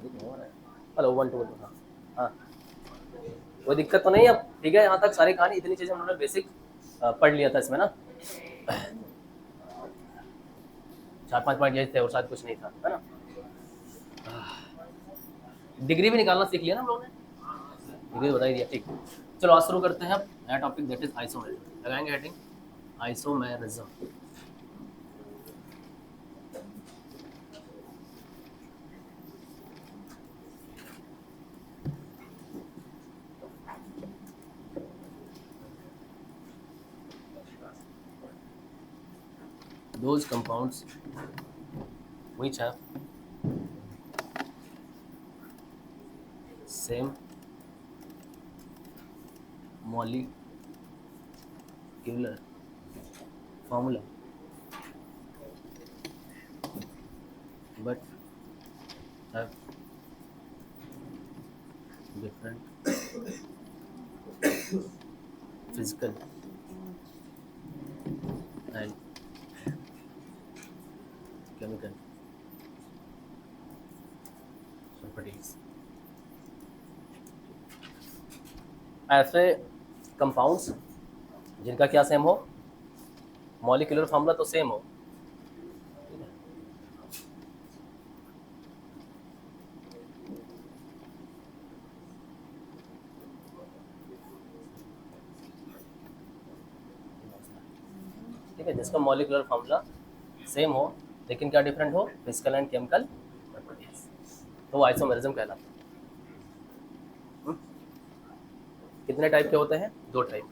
Hello 1 2 हाँ हाँ, कोई दिक्कत तो नहीं है अब, ठीक है। यहाँ तक सारी कहानी, इतनी चीज़ें हम लोगों ने बेसिक पढ़ लिया था इसमें ना, 4-5 पॉइंट यही थे और शायद कुछ नहीं था, है ना। डिग्री भी निकालना सीख लिया ना हम लोगों ने, डिग्री बता ही दिया, ठीक। चलो आज शुरू करते हैं अब नया टॉपिक, दैट इज आइसोमेरिज्म। लगाएंगे heading isomerism. Those compounds which have same molecular formula but have different physical and chemical properties। ऐसे कंपाउंड्स जिनका क्या सेम हो, मॉलिक्यूलर फार्मूला तो सेम हो, ठीक है, जिसका मॉलिक्यूलर फार्मूला सेम हो लेकिन क्या डिफरेंट हो, फिजिकल एंड केमिकल प्रॉपर्टीज, तो वो आइसोमेरिज्म कहलाता है। कितने टाइप के होते हैं, 2 टाइप।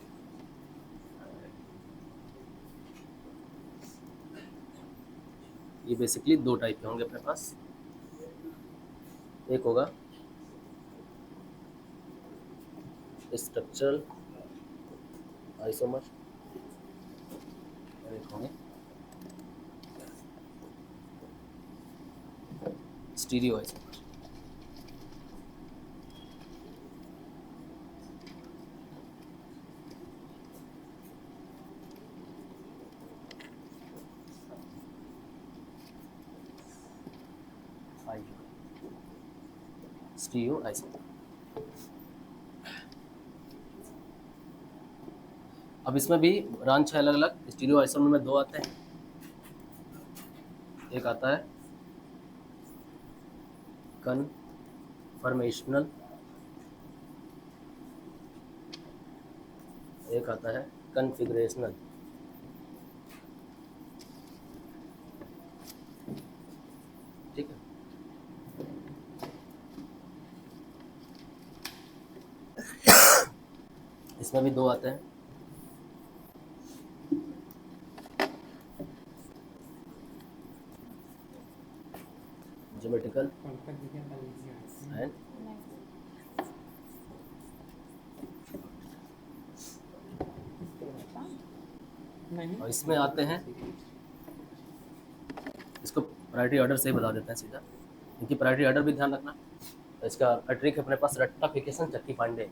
ये बेसिकली 2 टाइप के होंगे अपने पास, एक होगा स्ट्रक्चरल आइसोमर और एक होंगे स्टीरियो आइसोमर। Stereo isomer. अब इसमें भी ब्रांच है अलग अलग, स्टीरियो आइसोमर में 2 आते हैं, एक आता है कन्फर्मेशनल, एक आता है कन्फिगरेशनल। ठीक है, इसमें भी 2 आते हैं, ज्योमेट्रिकल एंड और इसमें आते हैं, इसको प्रायोरिटी ऑर्डर से ही बता देते हैं सीधा, क्योंकि प्रायोरिटी ऑर्डर भी ध्यान रखना। तो इसका ट्रिक है अपने पास, रट्टाफिकेशन चक्की पांडे,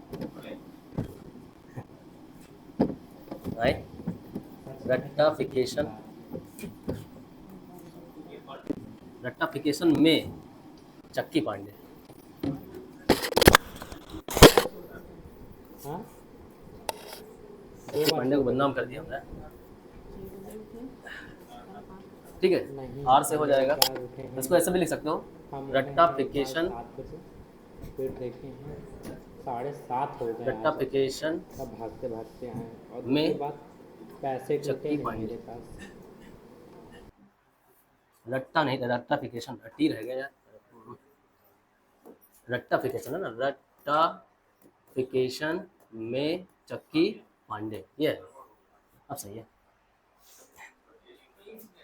रट्टाफिकेशन, रट्टाफिकेशन में चक्की पांडे। चक्की पांडे को बदनाम कर दिया हमने, ठीक है। आर से हो जाएगा, इसको ऐसे भी लिख सकते हो, रट्टाफिकेशन, फिर देखे हैं 7:30 हो गए, रट्टाफिकेशन तब भागते भागते आए और में उसके बाद पैसे चक्की थे पांडे। मेरे पास। रट्टा नहीं, रट्टाफिकेशन, रट्टी रह गया यार, रट्टाफिकेशन है ना, रट्टाफिकेशन में चक्की पांडे, ये है। अब सही है,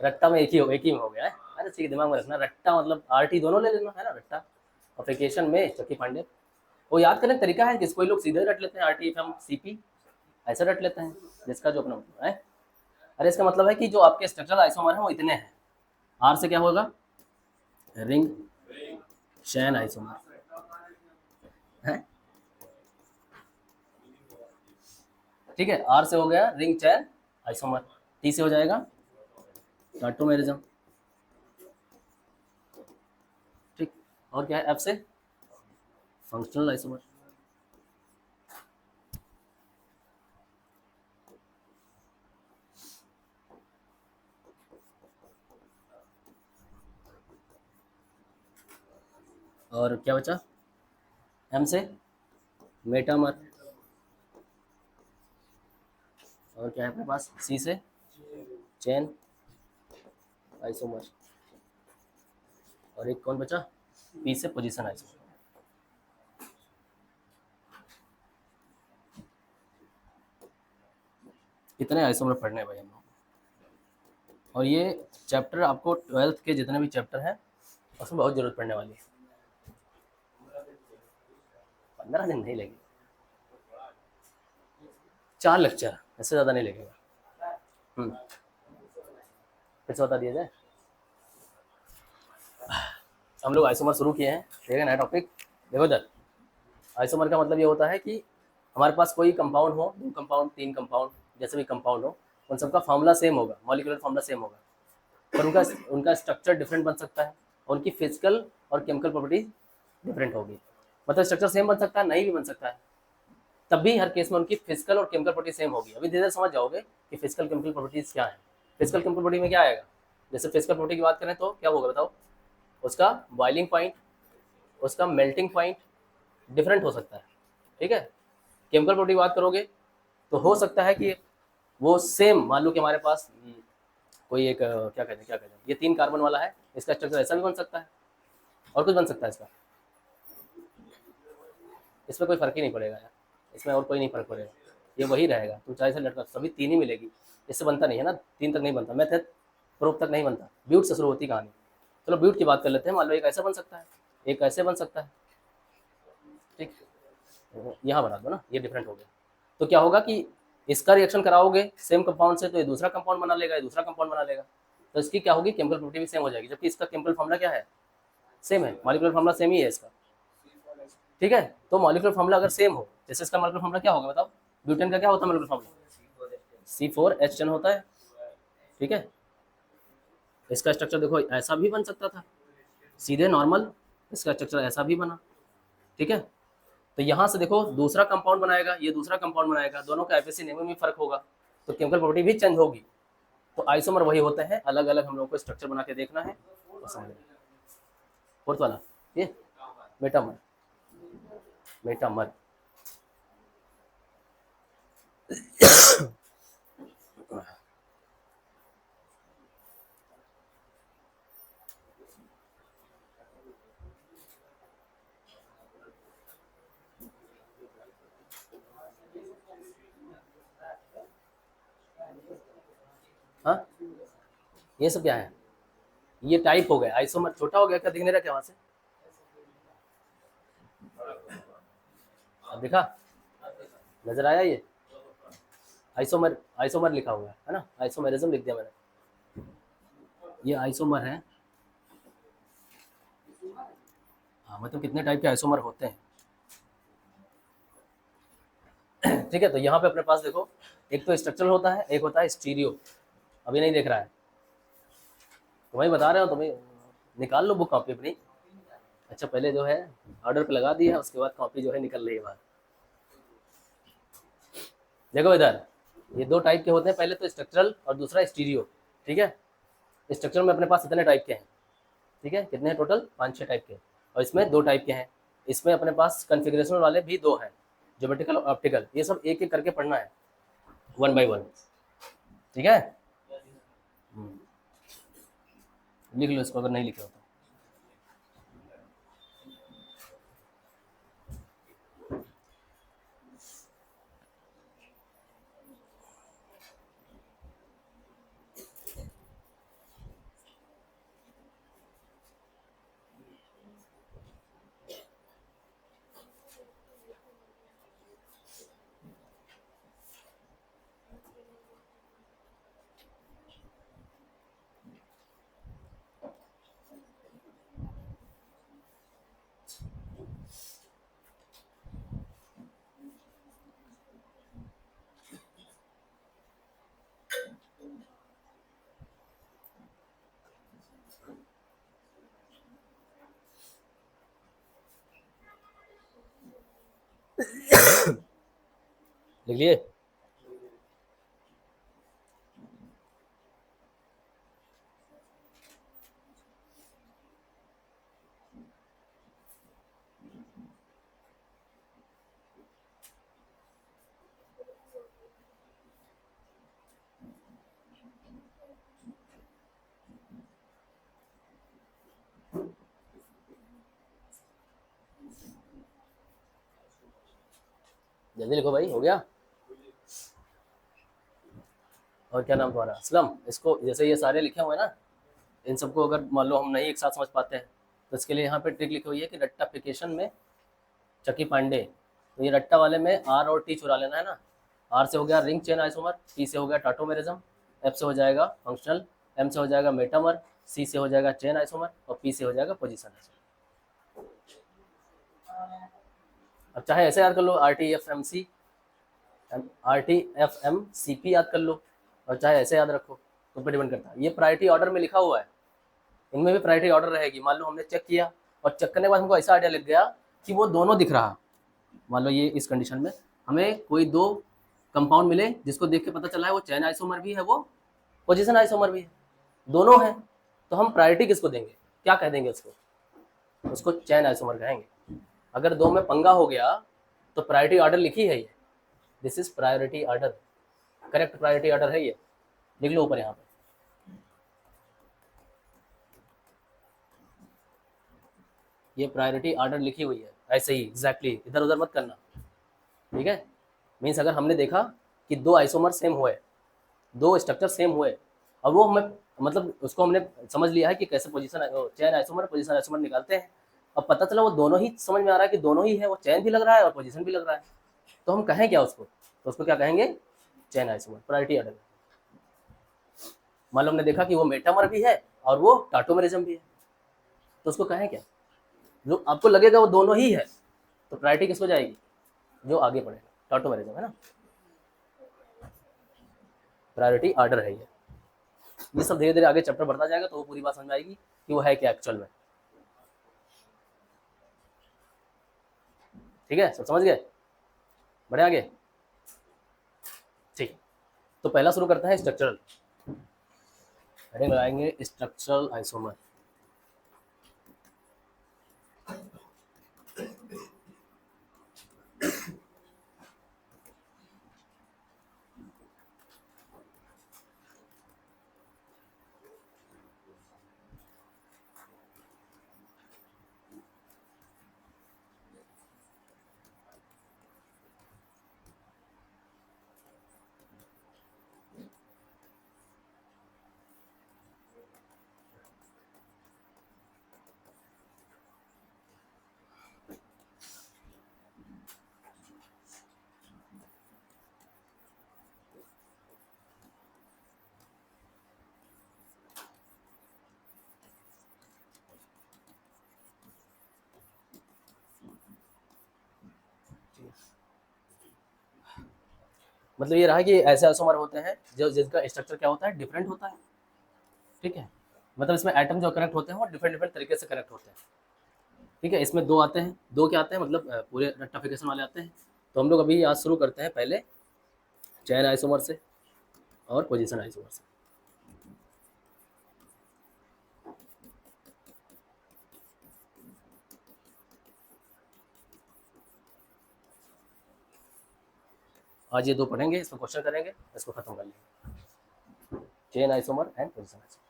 रट्टा में एक ही में हो गया है। अरे ठीक है, दिमाग में रखना, रट्टा मतलब आरटी दोनों ले लेना है ना, रट्टा और फिकेशन में चक्की पांडे। वो याद करने का तरीका है कि कोई लोग सीधे रट लेते हैं आरटी एफ एम सीपी, ऐसे रट लेते हैं जिसका जो अपना है। अरे इसका मतलब है कि जो आपके स्ट्रक्चरल आइसोमर हैं वो इतने हैं। आर से क्या होगा, रिंग चैन आइसोमर है, ठीक है। आर से हो गया रिंग चैन आइसोमर, टी से हो जाएगा टाटोमेरिज्म, ठीक। और क्या है एफ से? Functional isomer. और क्या बचा? एम से मेटामर। और क्या है अपने पास? सी से चेन आइसोमर। और एक कौन बचा? पी से पोजीशन आइसोमर। इतने आइसोमर पढ़ने हैं भाई हम लोग। और ये चैप्टर आपको 12th के जितने भी चैप्टर हैं उसमें बहुत जरूरत पड़ने वाली है। 15 दिन नहीं लगेगी, 4 लेक्चर, इससे ज़्यादा नहीं लगेगा। फिर से बता दिया जाए। हम लोग आइसोमर शुरू किए हैं, ठीक है, नया टॉपिक। देखो इधर, आइसोमर का मतलब ये होता है कि हमारे पास कोई कंपाउंड हो, 2 कंपाउंड 3 कंपाउंड, जैसे भी कंपाउंड हो, उन सबका फार्मूला सेम होगा, मॉलिक्यूलर फार्मूला सेम होगा, पर उनका उनका स्ट्रक्चर डिफरेंट बन सकता है और उनकी फिजिकल और केमिकल प्रॉपर्टीज डिफरेंट होगी। मतलब स्ट्रक्चर सेम बन सकता है, नहीं भी बन सकता है, तब भी हर केस में उनकी फिजिकल और केमिकल प्रॉपर्टी सेम होगी। अभी धीरे धीरे समझ जाओगे कि फिजिकल केमिकल प्रॉपर्टीज क्या है। फिजिकल केमिकल प्रॉपर्टी में क्या आएगा? जैसे फिजिकल प्रॉपर्टी की बात करें तो क्या होगा बताओ? उसका बॉइलिंग पॉइंट, उसका मेल्टिंग पॉइंट डिफरेंट हो सकता है, ठीक है। केमिकल प्रॉपर्टी की बात करोगे तो हो सकता है कि वो सेम, मान लो कि हमारे पास कोई एक क्या कहते हैं, ये 3 कार्बन वाला है, इसका स्ट्रक्चर ऐसा भी बन सकता है और कुछ बन सकता है इसका। इसमें कोई फर्क ही नहीं पड़ेगा यार, इसमें और कोई नहीं फर्क पड़ेगा, ये वही रहेगा। तुम चाहे से लड़का सभी 3 ही मिलेगी, इससे बनता नहीं है ना, 3 तक नहीं बनता, मेथड प्रूफ तक नहीं बनता, ब्यूट से शुरू होती कहानी। चलो ब्यूट की बात कर लेते हैं। मान लो एक ऐसा बन सकता है, एक ऐसे बन सकता है, ठीक। यहाँ बना दो ना, ये डिफरेंट हो गया। तो क्या होगा कि इसका रिएक्शन कराओगे सेम कंपाउंड से तो ये दूसरा कंपाउंड बना लेगा, ये दूसरा कंपाउंड बना लेगा, तो इसकी क्या होगी? केमिकल प्रॉपर्टी भी सेम हो जाएगी, जबकि इसका केमिकल फॉर्मूला क्या है? सेम है, मॉलिक्यूलर फॉर्मूला सेम ही है इसका, ठीक है। तो मॉलिक्यूलर फॉर्मूला अगर सेम हो, जैसे इसका मॉलिक्यूलर फॉर्मूला क्या होगा बताओ? ब्यूटेन का क्या होता है मॉलिक्यूलर फॉर्मूला? C4H10 होता है, ठीक है। इसका स्ट्रक्चर देखो ऐसा भी बन सकता था, सीधे नॉर्मल, इसका स्ट्रक्चर ऐसा भी बना, ठीक है। तो यहाँ से देखो दूसरा कंपाउंड बनाएगा, ये दूसरा कंपाउंड बनाएगा, दोनों का एफएसी नेम में फर्क होगा, तो केमिकल प्रॉपर्टी भी चेंज होगी। तो आइसोमर वही होते हैं, अलग अलग हम लोगों को स्ट्रक्चर बना के देखना है और समझना है। फोर्थ वाला ये मेटामर, मेटामर। हाँ, ये सब क्या है? ये टाइप हो गया, आइसोमर छोटा हो गया, क्या दिखने रहा क्या वहां से? अब दिखा, नजर आया? ये आइसोमर, आइसोमर लिखा हुआ है ना, आइसोमेरिज्म लिख दिया मैंने। ये आइसोमर है। हाँ, मतलब कितने टाइप के आइसोमर होते हैं। ठीक है, तो यहाँ पे अपने पास देखो, एक तो स्ट्रक्चरल होता है, एक होता है स्टीरियो। अभी नहीं देख रहा है, तुम्हें बता रहे हो, तुम्हें निकाल लो बुक कॉपी अपनी। अच्छा, पहले जो है ऑर्डर पे लगा दिया, उसके बाद कॉपी जो है निकल रही है बाहर। देखो इधर, ये 2 टाइप के होते हैं, पहले तो स्ट्रक्चरल और दूसरा स्टीरियो, ठीक है। स्ट्रक्चर में अपने पास इतने टाइप के हैं, ठीक है, कितने हैं टोटल? 5-6 टाइप के, और इसमें 2 टाइप के हैं। इसमें अपने पास कन्फिग्रेशन वाले भी 2 हैं, ज्योमेट्रिकल और ऑप्टिकल। ये सब एक एक करके पढ़ना है, 1 by 1, ठीक है। लिख लो इसको अगर नहीं लिखे हो तो। लिख लिए? जल्दी लिखो भाई, हो गया? और क्या नाम तुम्हारा? असलम। इसको जैसे ये सारे लिखे हुए हैं ना, इन सबको अगर मान लो हम नहीं एक साथ समझ पाते हैं, तो इसके लिए यहाँ पे ट्रिक लिखी हुई है कि रट्टाफिकेशन में चकी पांडे। तो ये रट्टा वाले में आर और टी चुरा लेना है ना। आर से हो गया रिंग चेन आइसोमर, टी से हो गया टाटोमेरिज्म, एफ से हो जाएगा फंक्शनल, एम से हो जाएगा मेटामर, सी से हो जाएगा चेन आइसोमर और पी से हो जाएगा पोजिशन आइसोमर। अब चाहे ऐसे याद कर लो, R T F M C, R T F M C P याद कर लो, और चाहे ऐसे याद रखो, तो पर डिपेंड करता है। ये प्रायोरिटी ऑर्डर में लिखा हुआ है, इनमें भी प्रायोरिटी ऑर्डर रहेगी। मान लो हमने चेक किया और चेक करने के बाद हमको ऐसा आइडिया लग गया कि वो दोनों दिख रहा। मान लो ये इस कंडीशन में हमें कोई दो कंपाउंड मिले जिसको देख के पता चला है वो चैन आइसोमर भी है, वो पोजीशन आइसोमर भी है, दोनों है। तो हम प्रायोरिटी किसको देंगे, क्या कह देंगे उसको? उसको चैन आइसोमर कहेंगे। अगर दो में पंगा हो गया तो प्रायोरिटी ऑर्डर लिखी है ये, this is priority order, correct priority order है ये, लिख लो ऊपर यहाँ पे। ये प्रायोरिटी ऑर्डर लिखी हुई है ऐसे ही एग्जैक्टली, इधर उधर मत करना, ठीक है? मीन्स अगर हमने देखा कि दो आइसोमर सेम हुए, दो स्ट्रक्चर सेम हुए, और वो हमें मतलब उसको हमने समझ लिया है कि कैसे पोजीशन चैन आइसोमर पोजीशन आइसोमर निकालते हैं। अब पता चला वो दोनों ही समझ में आ रहा है कि दोनों ही है, वो चैन भी लग रहा है और पोजीशन भी लग रहा है, तो हम कहें क्या उसको? तो उसको क्या कहेंगे? चैन आइसोमर, प्रायोरिटी ऑर्डर। मान लो हमने देखा कि वो मेटामर भी है और वो टाटोमेरिज्म भी है, तो उसको कहें क्या? जो आपको लगेगा वो दोनों ही है, तो प्रायोरिटी किसको जाएगी? जो आगे पड़ेगा, टाटोमेरिज्म है ना, प्रायोरिटी ऑर्डर है ये सब धीरे धीरे आगे चैप्टर बढ़ता जाएगा तो वो पूरी बात समझ में आएगी कि वो है क्या एक्चुअल में। ठीक है, सब समझ गए? बढ़े आगे? ठीक, तो पहला शुरू करते हैं स्ट्रक्चरल, हेडिंग लगाएंगे स्ट्रक्चरल आइसोमर। मतलब ये रहा कि ऐसे आइसोमर होते हैं जो जिनका स्ट्रक्चर क्या होता है, डिफरेंट होता है। ठीक है, मतलब इसमें एटम जो कनेक्ट होते हैं वो डिफरेंट डिफरेंट तरीके से कनेक्ट होते हैं। ठीक है, इसमें दो आते हैं, दो क्या आते हैं मतलब पूरे रट्टाफिकेशन वाले आते हैं। तो हम लोग अभी आज शुरू करते हैं पहले चैन आइसोमर से और पोजीशन आइसोमर से। आज ये दो पढ़ेंगे, इसमें क्वेश्चन करेंगे, इसको खत्म कर लेंगे, chain isomer and position isomer.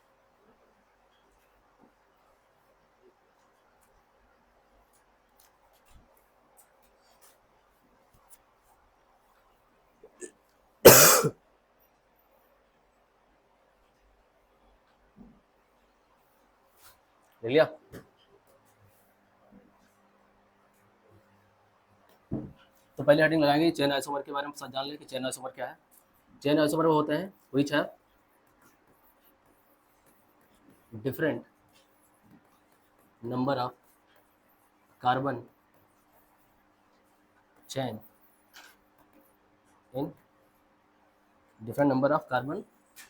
ले लिया? तो पहले हेडिंग लगाएंगे चेन आइसोमर के बारे में, जान लें कि चेन आइसोमर क्या है। चेन आइसोमर वो होते हैं विच है different number of carbon chain in different number of carbon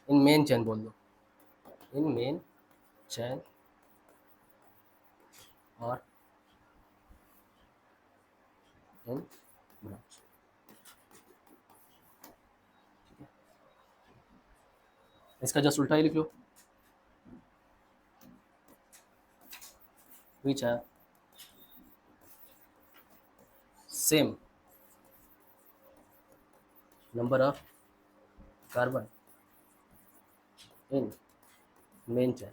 in main चैन, बोल दो इन मेन चैन और इन ब्रांच। इसका जस्ट उल्टा ही लिख लो, विच है same number of carbon in main chain.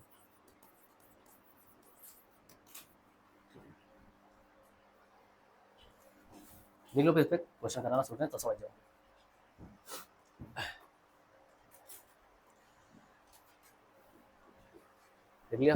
देख लो, फिर पे क्वेश्चन कराना सोच रहे हैं तो समझ जाओ। देख लिया?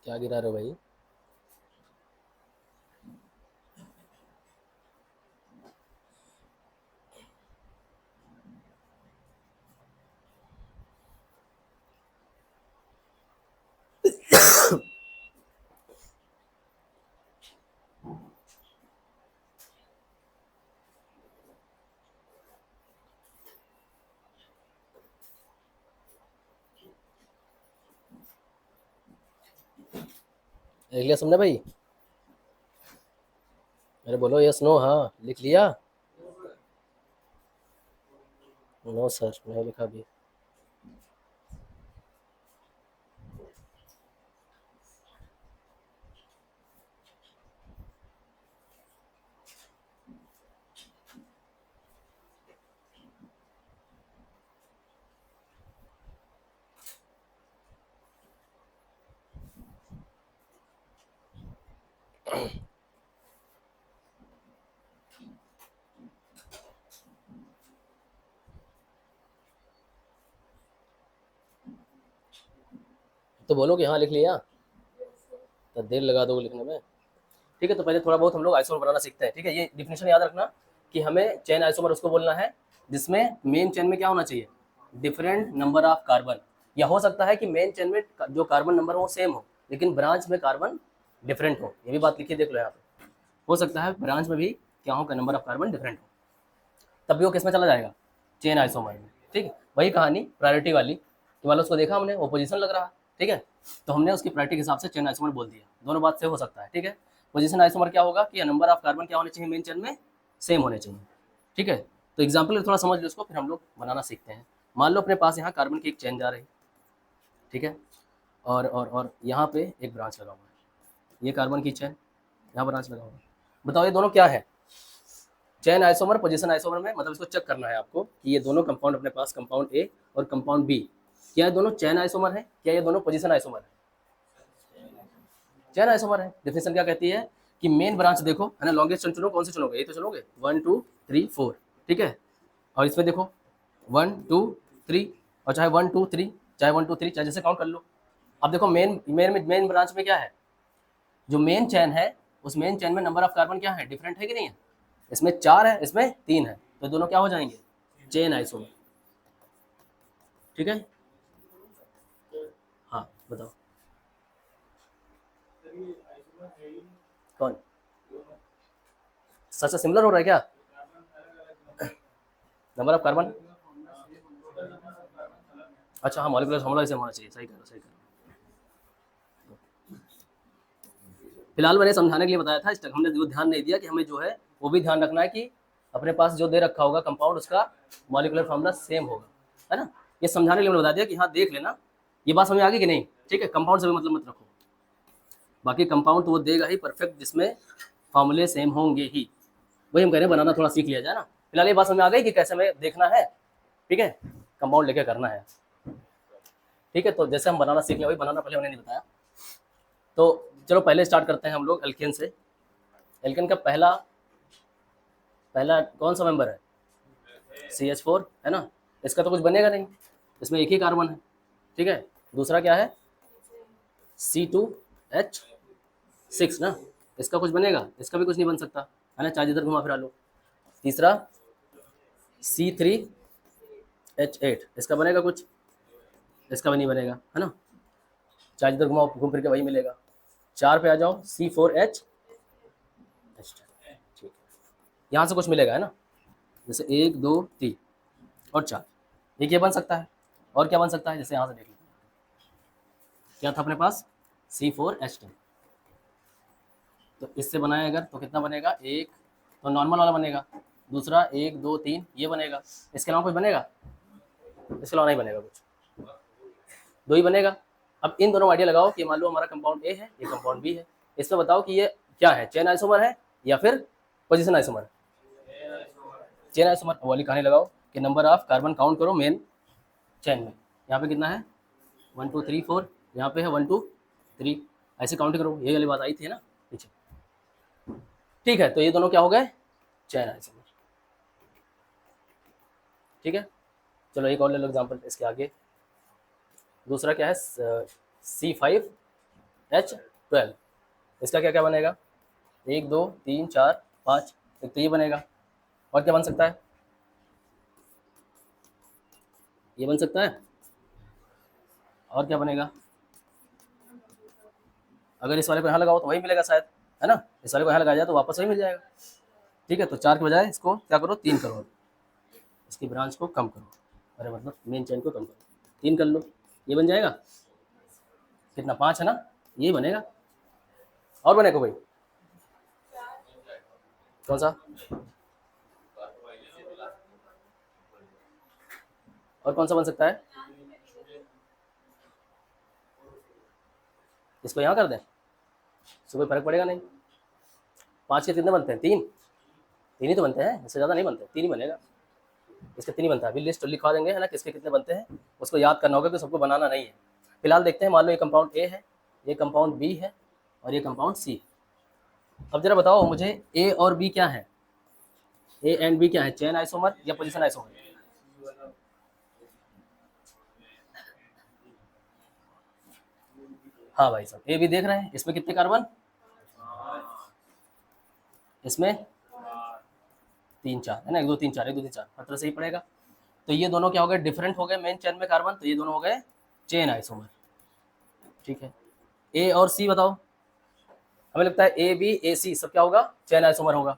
क्या गिरा रहे हो भाई? लिख लिया सबने भाई? अरे बोलो यस नो, हाँ लिख लिया? नो सर, नहीं लिखा भी। तो बोलो कि हाँ लिख लिया, तो देर लगा दो लिखने में। ठीक है, तो पहले थोड़ा बहुत हम लोग आइसोमर बनाना सीखते हैं। ठीक है, ये डिफिनेशन याद रखना कि हमें चेन आइसोमर उसको बोलना है जिसमें मेन चेन में क्या होना चाहिए, डिफरेंट नंबर ऑफ कार्बन। या हो सकता है कि मेन चेन में जो कार्बन नंबर हो सेम हो, लेकिन ब्रांच में कार्बन डिफरेंट हो। ये भी बात लिखिए, देख लो यहाँ पे। हो सकता है ब्रांच में भी क्या हो, नंबर ऑफ कार्बन डिफरेंट हो, तब भी वो किस में चला जाएगा, चेन आइसोमर में। ठीक है, वही कहानी प्रायोरिटी वाली कि मान लो उसको देखा हमने, वो पोजीशन लग रहा, ठीक है, तो हमने उसकी प्रायोरिटी के हिसाब से चेन आइसोमर बोल दिया। दोनों बात से हो सकता है। ठीक है, पोजीशन आइसोमर क्या होगा कि नंबर ऑफ कार्बन क्या होने चाहिए मेन चेन में, सेम होने चाहिए। ठीक है, तो एग्जाम्पल थोड़ा समझ लो इसको, फिर हम लोग बनाना सीखते हैं। मान लो अपने पास यहाँ कार्बन की एक चेन जा रही, ठीक है, और यहाँ पे एक ब्रांच लगा हुआ है, ये कार्बन की चेन, यहाँ ब्रांच लगा हुआ है। बताओ ये दोनों क्या है, चेन आइसोमर पोजीशन आइसोमर में, मतलब इसको चेक करना है आपको कि ये दोनों कंपाउंड अपने पास, कंपाउंड ए और कंपाउंड बी, क्या ये दोनों चेन आइसोमर है, क्या ये दोनों पोजीशन आइसोमर है? चेन आइसोमर है। डेफिनेशन क्या कहती है कि मेन ब्रांच देखो है ना, लॉन्गेस्ट चेन चुनो, कौन सी चुनोगे, ये तो चुनोगे 1 2 3 4, ठीक है, और इसमें देखो 1 2 3, और चाहे 1 2 3, चाहे 1 2 3, चाहे जैसे काउंट कर लो। अब देखो मेन ब्रांच में क्या है, जो मेन चेन है उस मेन चेन में नंबर ऑफ कार्बन क्या है, डिफरेंट है कि नहीं है? इसमें 4 है, इसमें 3 है, तो दोनों क्या हो जाएंगे, चेन आइसोमर। ठीक है, हाँ बताओ कौन, सच सिमिलर हो रहा है क्या, नंबर ऑफ कार्बन? अच्छा हाँ, मॉलिक्यूलर फॉर्मूला ऐसे होना चाहिए, सही कह रहे हो, सही कह रहे हो। फिलहाल मैंने समझाने के लिए बताया था, इस तक हमने जो ध्यान नहीं दिया कि हमें जो है वो भी ध्यान रखना है कि अपने पास जो दे रखा होगा कंपाउंड उसका मॉलिक्यूलर फॉर्मूला सेम होगा, है ना। ये समझाने के लिए मैंने बता दिया कि हाँ देख लेना, ये बात समझ आ गई कि नहीं, ठीक है। कंपाउंड से भी मतलब मत रखो, बाकी कंपाउंड तो वो देगा ही परफेक्ट जिसमें फॉर्मूले सेम होंगे ही, वही हम कह रहे हैं बनाना थोड़ा सीख लिया जाए ना। फिलहाल ये बात समझ आ गई कि कैसे हमें देखना है, ठीक है, कंपाउंड लेके करना है, ठीक है। तो जैसे हम बनाना सीख लिया वही बनाना पहले उन्हें नहीं बताया। तो चलो पहले स्टार्ट करते हैं हम लोग एल्केन से। एल्केन का पहला पहला कौन सा मेंबर है, CH4, है ना। इसका तो कुछ बनेगा नहीं, इसमें एक ही कार्बन है, ठीक है। दूसरा क्या है, C2H6 ना, इसका कुछ बनेगा, इसका भी कुछ नहीं बन सकता, है ना, चार्ज इधर घुमा फिरा लो। तीसरा C3H8, इसका बनेगा कुछ, इसका भी नहीं बनेगा, है ना, चार्ज इधर घुमाओ घूम फिर के वही मिलेगा। 4 पे आ जाओ, C4H, ठीक है, यहाँ से कुछ मिलेगा, है ना, जैसे 1 2 3 और 4, एक ये बन सकता है। और क्या बन सकता है, जैसे यहाँ से देख लो क्या था अपने पास, C4H10, तो इससे बनाए अगर तो कितना बनेगा, एक तो नॉर्मल वाला बनेगा, दूसरा 1 2 3 ये बनेगा, इसके अलावा कुछ बनेगा, इसके अलावा नहीं बनेगा कुछ, दो ही बनेगा। अब इन दोनों आइडिया लगाओ कि मान लो हमारा कंपाउंड ए है, ये कंपाउंड बी है, इसमें बताओ कि ये क्या है, चेन आइसोमर है या फिर पोजीशन आइसोमर है। चेन आइसोमर वाली कहानी लगाओ कि नंबर ऑफ कार्बन काउंट करो मेन चेन में, यहाँ पे कितना है 1 2 3 4, यहाँ पे है 1 2 3, ऐसे काउंट करो, ये वाली बात आई थी ना पीछे, ठीक है। तो ये दोनों क्या हो गए, चेन आइसोमर, ठीक है। चलो एक और ले लो एग्जाम्पल इसके आगे। दूसरा क्या है, C5H12, इसका क्या क्या बनेगा, 1 2 3 4 5, एक तो ये बनेगा, और क्या बन सकता है, ये बन सकता है, और क्या बनेगा, अगर इस वाले को यहाँ लगाओ तो वही मिलेगा शायद, है ना, इस वाले को यहाँ लगाया जाए तो वापस वही मिल जाएगा, ठीक है। तो 4 के बजाय इसको क्या करो, 3 करो, इसकी ब्रांच को कम करो, अरे मतलब मेन चेन को कम करो, 3 कर लो, ये बन जाएगा, कितना 5 है ना, ये बनेगा। और बनेगा भाई, कौन सा, और कौन सा बन सकता है, इसको यहाँ कर दें, इससे कोई फर्क पड़ेगा नहीं। 5 के कितने बनते हैं, 3, 3 ही तो बनते हैं, इससे ज़्यादा नहीं बनते, 3 ही बनेगा, इसके 3 ही बनता है। अभी लिस्ट लिखवा देंगे, है ना, किसके कितने बनते हैं, उसको याद करना होगा कि सबको बनाना नहीं है। फिलहाल देखते हैं, मान लो ये कंपाउंड ए है, ये कंपाउंड बी है, और ये कंपाउंड सी। अब जरा बताओ मुझे ए और बी क्या है, ए एंड बी क्या है, चेन आइसोमर या पोजीशन आइसोमर। हाँ भाई साहब, ए बी देख रहे हैं, इसमें कितने कार्बन, इसमें 3 4, है ना, 1 2 3 4, 1 2 3 4, हर तरह से ही पड़ेगा। तो ये दोनों क्या हो गए, डिफरेंट हो गए मेन चेन में कार्बन, तो ये दोनों हो गए चेन आइसोमर, ठीक है। ए और सी बताओ, हमें लगता है ए बी ए सी सब क्या होगा, चेन आइसोमर होगा।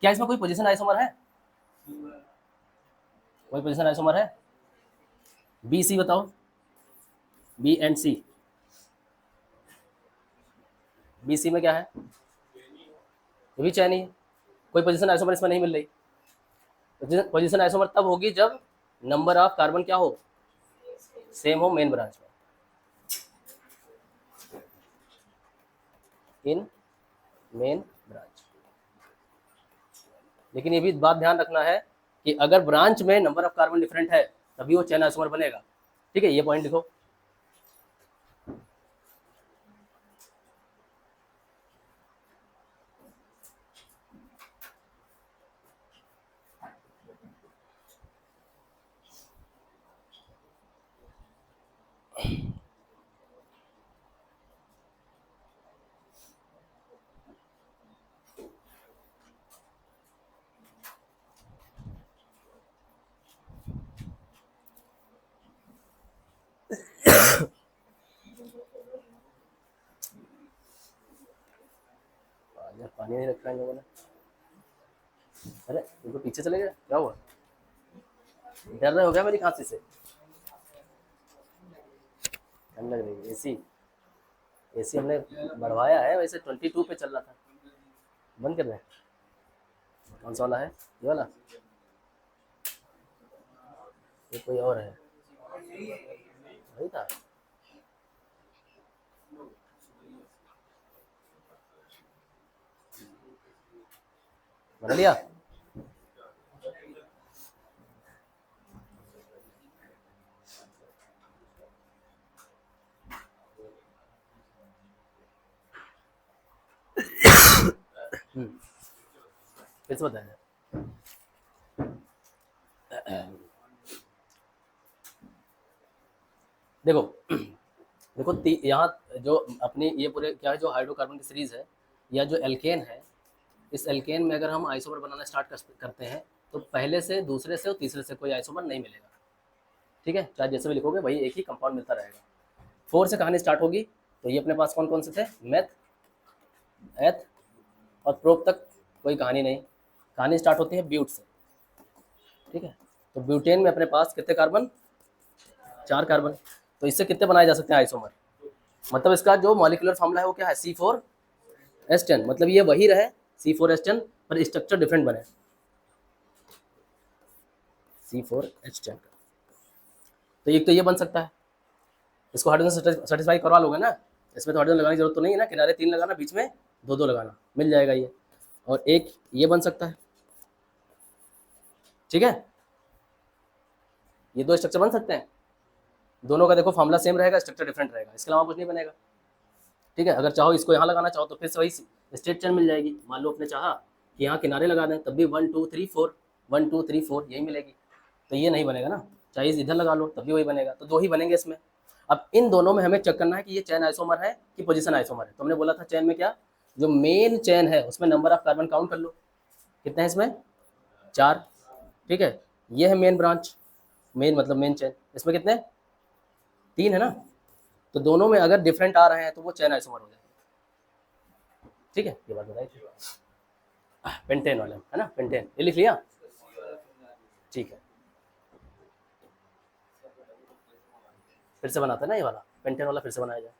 क्या इसमें कोई पोजीशन आइसोमर है, कोई पोजीशन आइसोमर है, बी सी बताओ, B and C, B C में क्या है, ये भी चेन ही है, कोई पोजीशन आइसोमर इसमें नहीं मिल रही। पोजीशन आइसोमर तब होगी जब नंबर ऑफ कार्बन क्या हो, सेम हो मेन ब्रांच में, इन मेन ब्रांच। लेकिन ये भी बात ध्यान रखना है कि अगर ब्रांच में नंबर ऑफ कार्बन डिफरेंट है तभी वो चेन आइसोमर बनेगा, ठीक है, ये पॉइंट लिखो। यार पानी नहीं रखा है इन लोगों ने, अरे इनको पीछे चले गए, क्या हुआ, डर रहे हो गया मेरी खांसी से, ठंड लग रही है। एसी, एसी हमने बढ़वाया है, वैसे 22 पे चल रहा था, बंद कर रहे हैं, कौन सा वाला है, ये वाला, ये कोई और है, वही था। बना लिया। फिर से बताया। देखो देखो यहाँ जो अपनी ये पूरे क्या है, जो हाइड्रोकार्बन की सीरीज है या जो एल्केन है, इस एल्केन में अगर हम आइसोमर बनाना स्टार्ट करते हैं तो पहले से, दूसरे से और तीसरे से कोई आइसोमर नहीं मिलेगा। ठीक है, चाहे जैसे भी लिखोगे वही एक ही कंपाउंड मिलता रहेगा। 4 से कहानी स्टार्ट होगी, तो ये अपने पास कौन कौन से थे, मेथ, एथ और प्रोप तक कोई कहानी नहीं। कहानी स्टार्ट होती है ब्यूट से। ठीक है, तो ब्यूटेन में अपने पास कितने कार्बन, 4 कार्बन। तो इससे कितने बनाए जा सकते हैं आइसोमर, मतलब इसका जो मॉलिक्यूलर फॉर्मूला है वो क्या है, C4H10, मतलब ये वही रहे C4H10 पर स्ट्रक्चर डिफरेंट बने, C4H10। तो एक तो ये बन सकता है, इसको हाइड्रोजन सेटिस्फाई करवा लोगे ना, इसमें तो हाइड्रोजन लगाने की जरूरत तो नहीं है ना, किनारे 3 लगाना, बीच में 2-2 लगाना, मिल जाएगा ये। और एक ये बन सकता है। ठीक है, ये 2 स्ट्रक्चर बन सकते हैं, दोनों का देखो फॉर्मूला सेम रहेगा, स्ट्रक्चर डिफरेंट रहेगा, इसके अलावा कुछ नहीं बनेगा। ठीक है, अगर चाहो इसको यहाँ लगाना चाहो तो फिर से वही स्ट्रेट चेन मिल जाएगी। मान लो अपने चाहा कि यहाँ किनारे लगा दें, तब भी 1 2 3 4 1 2 3 4 यही मिलेगी, तो ये नहीं बनेगा ना। चाहे इधर लगा लो तब भी वही बनेगा, तो 2 ही बनेंगे इसमें। अब इन दोनों में हमें चेक करना है कि ये चैन आइसोमर है कि पोजीशन आइसोमर है। तो हमने बोला था चैन में क्या, जो मेन चैन है उसमें नंबर ऑफ कार्बन काउंट कर लो, कितने हैं इसमें, 4। ठीक है, ये है मेन ब्रांच, मेन मतलब मेन चैन, इसमें कितने, 3 है ना। तो दोनों में अगर डिफरेंट आ रहे हैं तो वो चैन आइसोमर हो जाएगा। ठीक है, ये बात बताई थी। पेंटेन वाला है ना, पेंटेन, ये लिख लिया। ठीक है, फिर से बनाते हैं ना ये वाला, पेंटेन वाला फिर से बनाया जाए।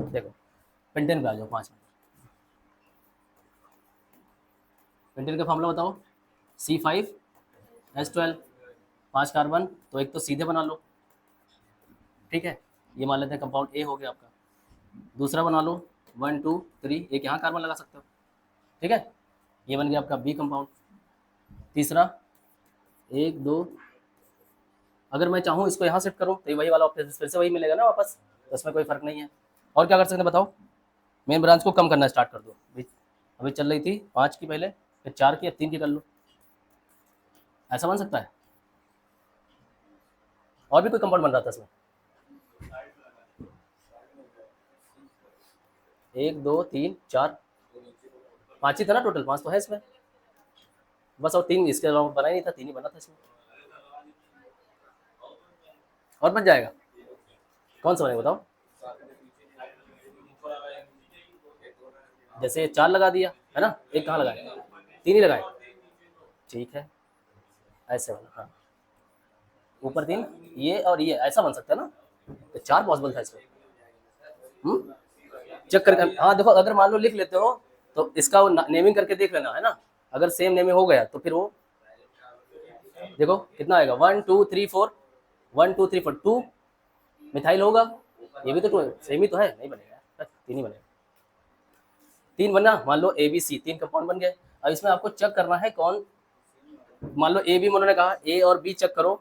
देखो पेंटेन पे आ जाओ 5 मिनट। पेंटेन का फॉर्मूला बताओ, C5H12, 5 कार्बन, तो एक तो सीधे बना लो। ठीक है, ये मान लेते हैं कंपाउंड ए हो गया आपका। दूसरा बना लो 1 2 3, एक यहाँ कार्बन लगा सकते हो। ठीक है, ये बन गया आपका बी कंपाउंड। तीसरा 1 2, अगर मैं चाहूँ इसको यहाँ शिफ्ट करूँ तो ये वही वाला फिर से वही मिलेगा ना वापस, तो इसमें कोई फर्क नहीं है। और क्या कर सकते हैं बताओ, मेन ब्रांच को कम करना स्टार्ट कर दो। अभी चल रही थी 5 की पहले, फिर 4 की, अब 3 की कर लो, ऐसा बन सकता है। और भी कोई कंपाउंड बन रहा था इसमें, 1 2 3 4, 5 ही था ना टोटल, 5 तो है इसमें बस, और 3 इसके अलावा बना ही नहीं था, 3 ही बना था इसमें। और बन जाएगा, कौन सा बनेगा बताओ। जैसे 4 लगा दिया है ना, एक कहाँ लगाए, 3 ही लगाए। ठीक है, ऐसे वाला, हाँ, ऊपर 3, ये और ये ऐसा बन सकता है ना, तो 4 पॉसिबल था इसमें। चेक करके, हाँ देखो, अगर मान लो लिख लेते हो तो इसका नेमिंग करके देख लेना है ना, अगर सेम नेमिंग हो गया तो फिर वो देखो कितना आएगा, 1 2 3 4, 1 2 3 4, 2 मिथाइल होगा, ये भी तो 2 सेम ही तो है, नहीं बनेगा, 3 ही बनेगा। 3 बना, मान लो ए बी सी 3 कंपाउंड बन गए। अब इसमें आपको चेक करना है कौन, मान लो ए बी उन्होंने कहा, ए और बी चेक करो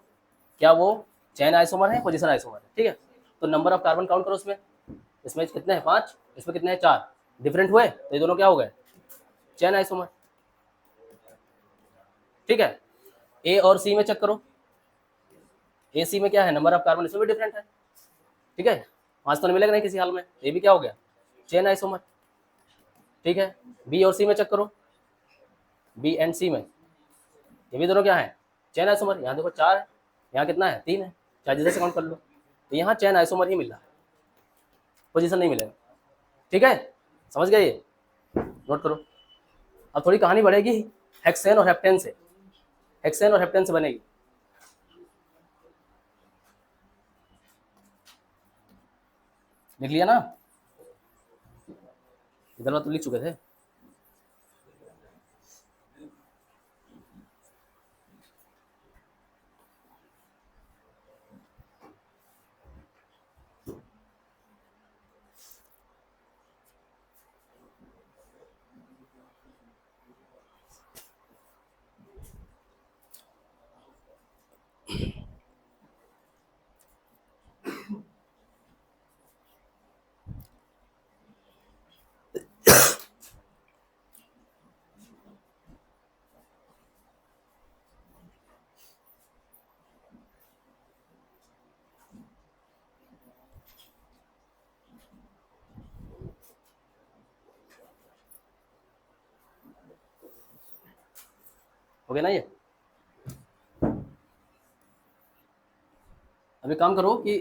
क्या वो चैन आइसोमर है, पोजीशन आइसोमर है। ठीक है, तो नंबर ऑफ कार्बन काउंट करो उसमें, इसमें कितने हैं 5, इसमें कितने हैं 4, डिफरेंट हुए तो ये दोनों क्या हो गए, चैन आइसोमर। ठीक है, ए और सी में चेक करो, ए सी में क्या है, नंबर ऑफ कार्बन इसमें भी डिफरेंट है। ठीक है, 5 तो नहीं मिलेगा नहीं किसी हाल में, ये भी क्या हो गया, चैन आइसोमर। ठीक है, बी और सी में चेक करो, बी एंड सी में ये भी दोनों क्या है, चैन आइसोमर। यहाँ देखो 4 है, यहाँ कितना है, 3 है, चाहे जैसे काउंट कर लो, तो यहाँ चैन आइसोमर ही मिल रहा है, पोजीशन नहीं मिलेगा। ठीक है, समझ गए, ये नोट करो। अब थोड़ी कहानी बढ़ेगी हेक्सेन और हेप्टेन से, हेक्सेन और हेप्टेन से बनेगी। लिख लिया ना, इधर वाला तो लिख चुके थे। हो गया ना ये। अभी काम करो कि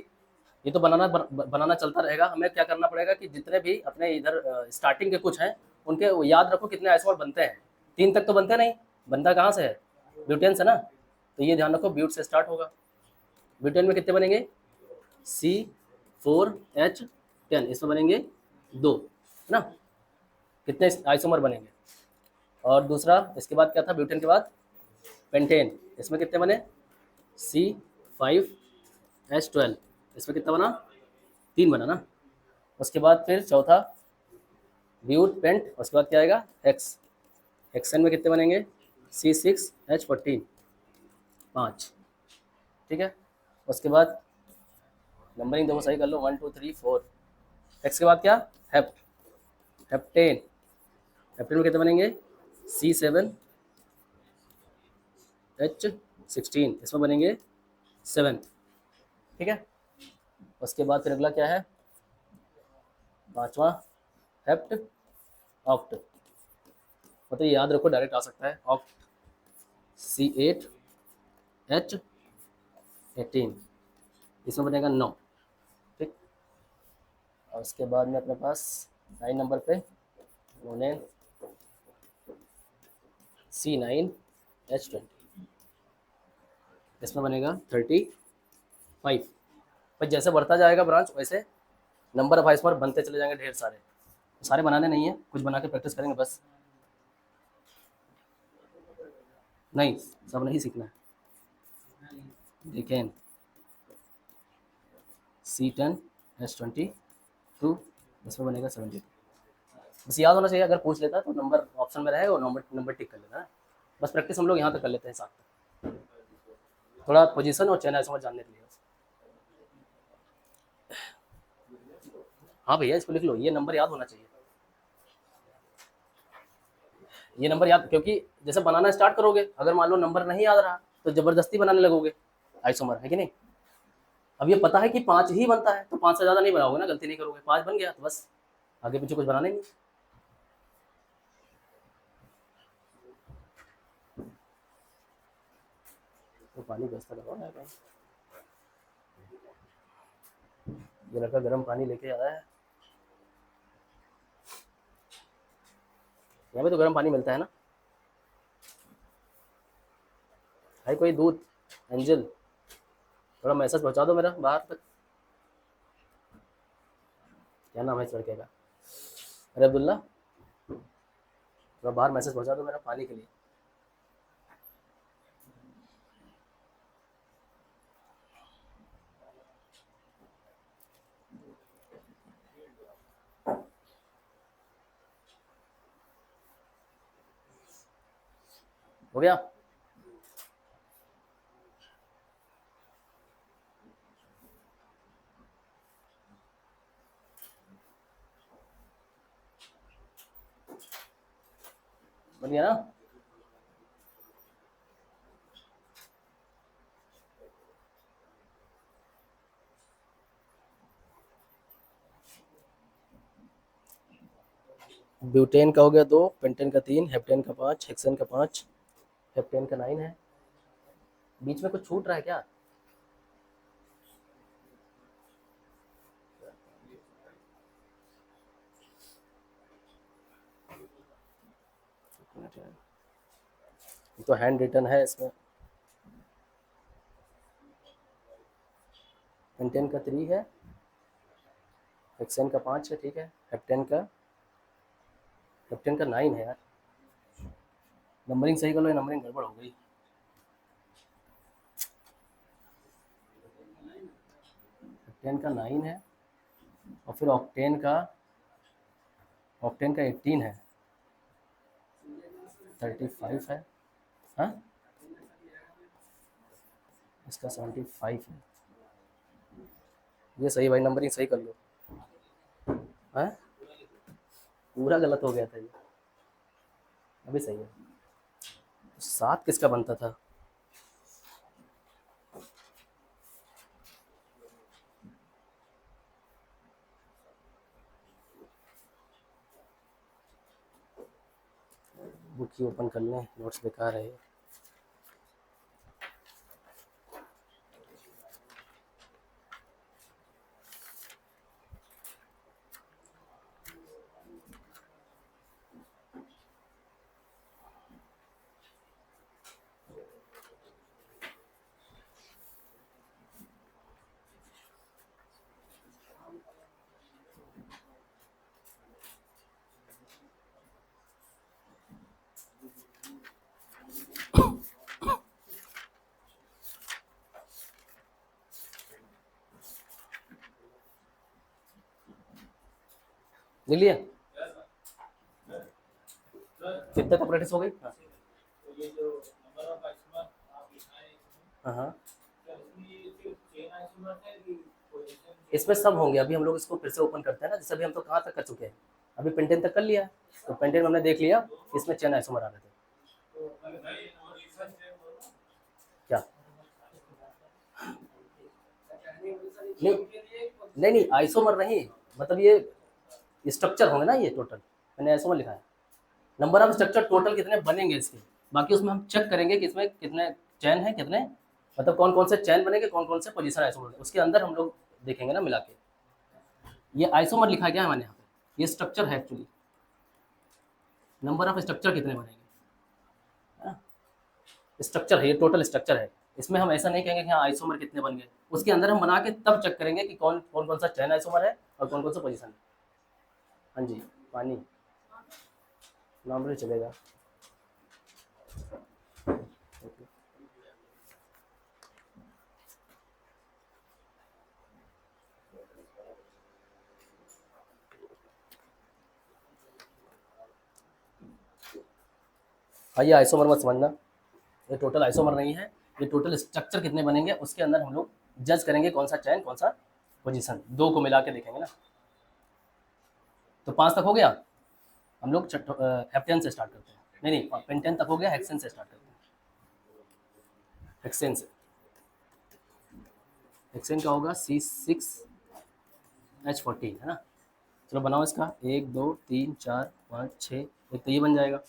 ये तो बनाना चलता रहेगा, हमें क्या करना पड़ेगा कि जितने भी अपने इधर स्टार्टिंग के कुछ हैं उनके वो याद रखो कितने आइसोमर बनते हैं। 3 तक तो बनते नहीं, बनता कहाँ से है, ब्यूटेन से ना। तो ये ध्यान रखो ब्यूट से स्टार्ट होगा। ब्यूटेन में कितने बनेंगे, C4H10, इसमें बनेंगे 2, है ना। कितने आइसोमर बनेंगे। और दूसरा इसके बाद क्या था ब्यूटेन के बाद, पेंटेन, इसमें कितने बने, C5H12, इसमें कितना बना, 3 बना ना। उसके बाद फिर चौथा ब्यूट पेंट, उसके बाद क्या आएगा, हेक्स, हेक्सेन में कितने बनेंगे, C6H14, 5, ठीक है। उसके बाद नंबरिंग देखो सही कर लो, 1 2 3 4। हेक्स के बाद क्या, हेप्ट, हेप्टेन, हेप्टेन में कितने बनेंगे, C7H16, इसमें बनेंगे 7, ठीक है। उसके बाद फिर अगला क्या है, पांचवा हेप्ट ऑक्ट, मतलब ये याद रखो डायरेक्ट आ सकता है, ऑक्ट, C8H18, इसमें बनेगा 9, ठीक। और उसके बाद में अपने पास 9 नंबर पे मोनेन, C9H20, इसमें बनेगा 35। पर जैसे बढ़ता जाएगा ब्रांच वैसे नंबर ऑफ आइसोमर बनते चले जाएंगे ढेर सारे, सारे बनाने नहीं है, कुछ बना के प्रैक्टिस करेंगे बस, नहीं सब नहीं सीखना है। देखें C10H22, इसमें बनेगा 72, बस याद होना चाहिए, अगर पूछ लेता तो नंबर ऑप्शन में रहेगा, नंबर नंबर टिक कर लेना है। बस प्रैक्टिस हम लोग यहाँ तक कर लेते हैं साथ तक, थोड़ा पोजीशन और चैन आइसोमर जानने के लिए। हाँ भैया इसको लिख लो, ये नंबर याद होना चाहिए, ये नंबर याद, क्योंकि जैसे बनाना स्टार्ट करोगे अगर मान लो नंबर नहीं याद रहा तो जबरदस्ती बनाने लगोगे आइसोमर, है कि नहीं। अब ये पता है कि 5 ही बनता है तो 5 से ज़्यादा नहीं बनाओगे ना, गलती नहीं करोगे, 5 बन गया तो बस आगे पीछे कुछ बनाना ही नहीं। तो पानी व्यवस्था करवाओ ना कहीं, ये लड़का गर्म पानी लेके आया है, यहाँ पे तो गर्म पानी मिलता है ना। भाई कोई दूध, एंजल, थोड़ा मैसेज पहुँचा दो मेरा बाहर तक। क्या नाम है इस लड़के का, अरे अब्दुल्ला, थोड़ा बाहर मैसेज पहुँचा दो मेरा पानी के लिए। हो गया, बन गया ना। ब्यूटेन का हो गया 2, पेंटेन का 3, हेप्टेन का 5, हेक्सेन का 5, हेप्टेन का 9 है। बीच में कुछ छूट रहा है क्या, तो हैंड रिटन है इसमें, पेंटेन का 3 है, हेक्सेन का 5 है, ठीक है। हेप्टेन का 9 है यार। नंबरिंग सही कर लो, ये नंबरिंग गड़बड़ हो गई। हेप्टेन का 9 है और फिर ऑक्टेन का 18 है, 35 है। हाँ, इसका 75 है। ये सही भाई, नंबरिंग सही कर लो। हाँ, पूरा गलत हो गया था ये, अभी सही है। 7 किसका बनता था? बुक ही ओपन कर लें, नोट्स बेकार है। ले लिया? कितने तक प्रैक्टिस हो गई? हाँ हाँ हाँ। इसमें सब होंगे। अभी हम लोग इसको फिर से ओपन करते हैं ना, जैसे अभी हम तो कहाँ तक कर चुके हैं, अभी पेंटेन तक कर लिया है। तो पेंटेन में हमने देख लिया, इसमें चेन आइसोमर आ रहे थे। क्या? नहीं नहीं नहीं, आइसोमर नहीं, मतलब ये स्ट्रक्चर होंगे ना ये टोटल। मैंने आइसोमर लिखा है। नंबर ऑफ स्ट्रक्चर टोटल कितने बनेंगे इसके, बाकी उसमें हम चेक करेंगे कि इसमें कितने चैन है, कितने मतलब कौन कौन से चैन बनेंगे, कौन कौन से पोजीशन आइसोमर, उसके अंदर हम लोग देखेंगे ना मिला के। ये आइसोमर लिखा गया है हमारे यहाँ पे, ये स्ट्रक्चर है एक्चुअली। नंबर ऑफ स्ट्रक्चर कितने बनेंगे, स्ट्रक्चर है ये, टोटल स्ट्रक्चर है। इसमें हम ऐसा नहीं कहेंगे कि हाँ आइसोमर कितने बन गए, उसके अंदर हम बना के तब चेक करेंगे कि कौन कौन कौन सा चैन आइसोमर है और कौन कौन सा पोजीशन है। हाँ जी, पानी नॉर्मली चलेगा। हाँ, ये आइसोमर मत समझना, ये टोटल आइसोमर नहीं है, ये टोटल स्ट्रक्चर कितने बनेंगे उसके अंदर हम लोग जज करेंगे कौन सा चैन कौन सा पोजीशन, दो को मिला के देखेंगे ना। तो 5 तक हो गया, हम लोग हेप्टेन से स्टार्ट करते हैं। नहीं नहीं, पेंटेन तक हो गया, हेक्सेन से स्टार्ट करते हैं। हेक्सेन से, हेक्सेन का होगा C6H14 है ना। चलो बनाओ इसका, 1 2 3 4 5 6, एक तो ये बन जाएगा।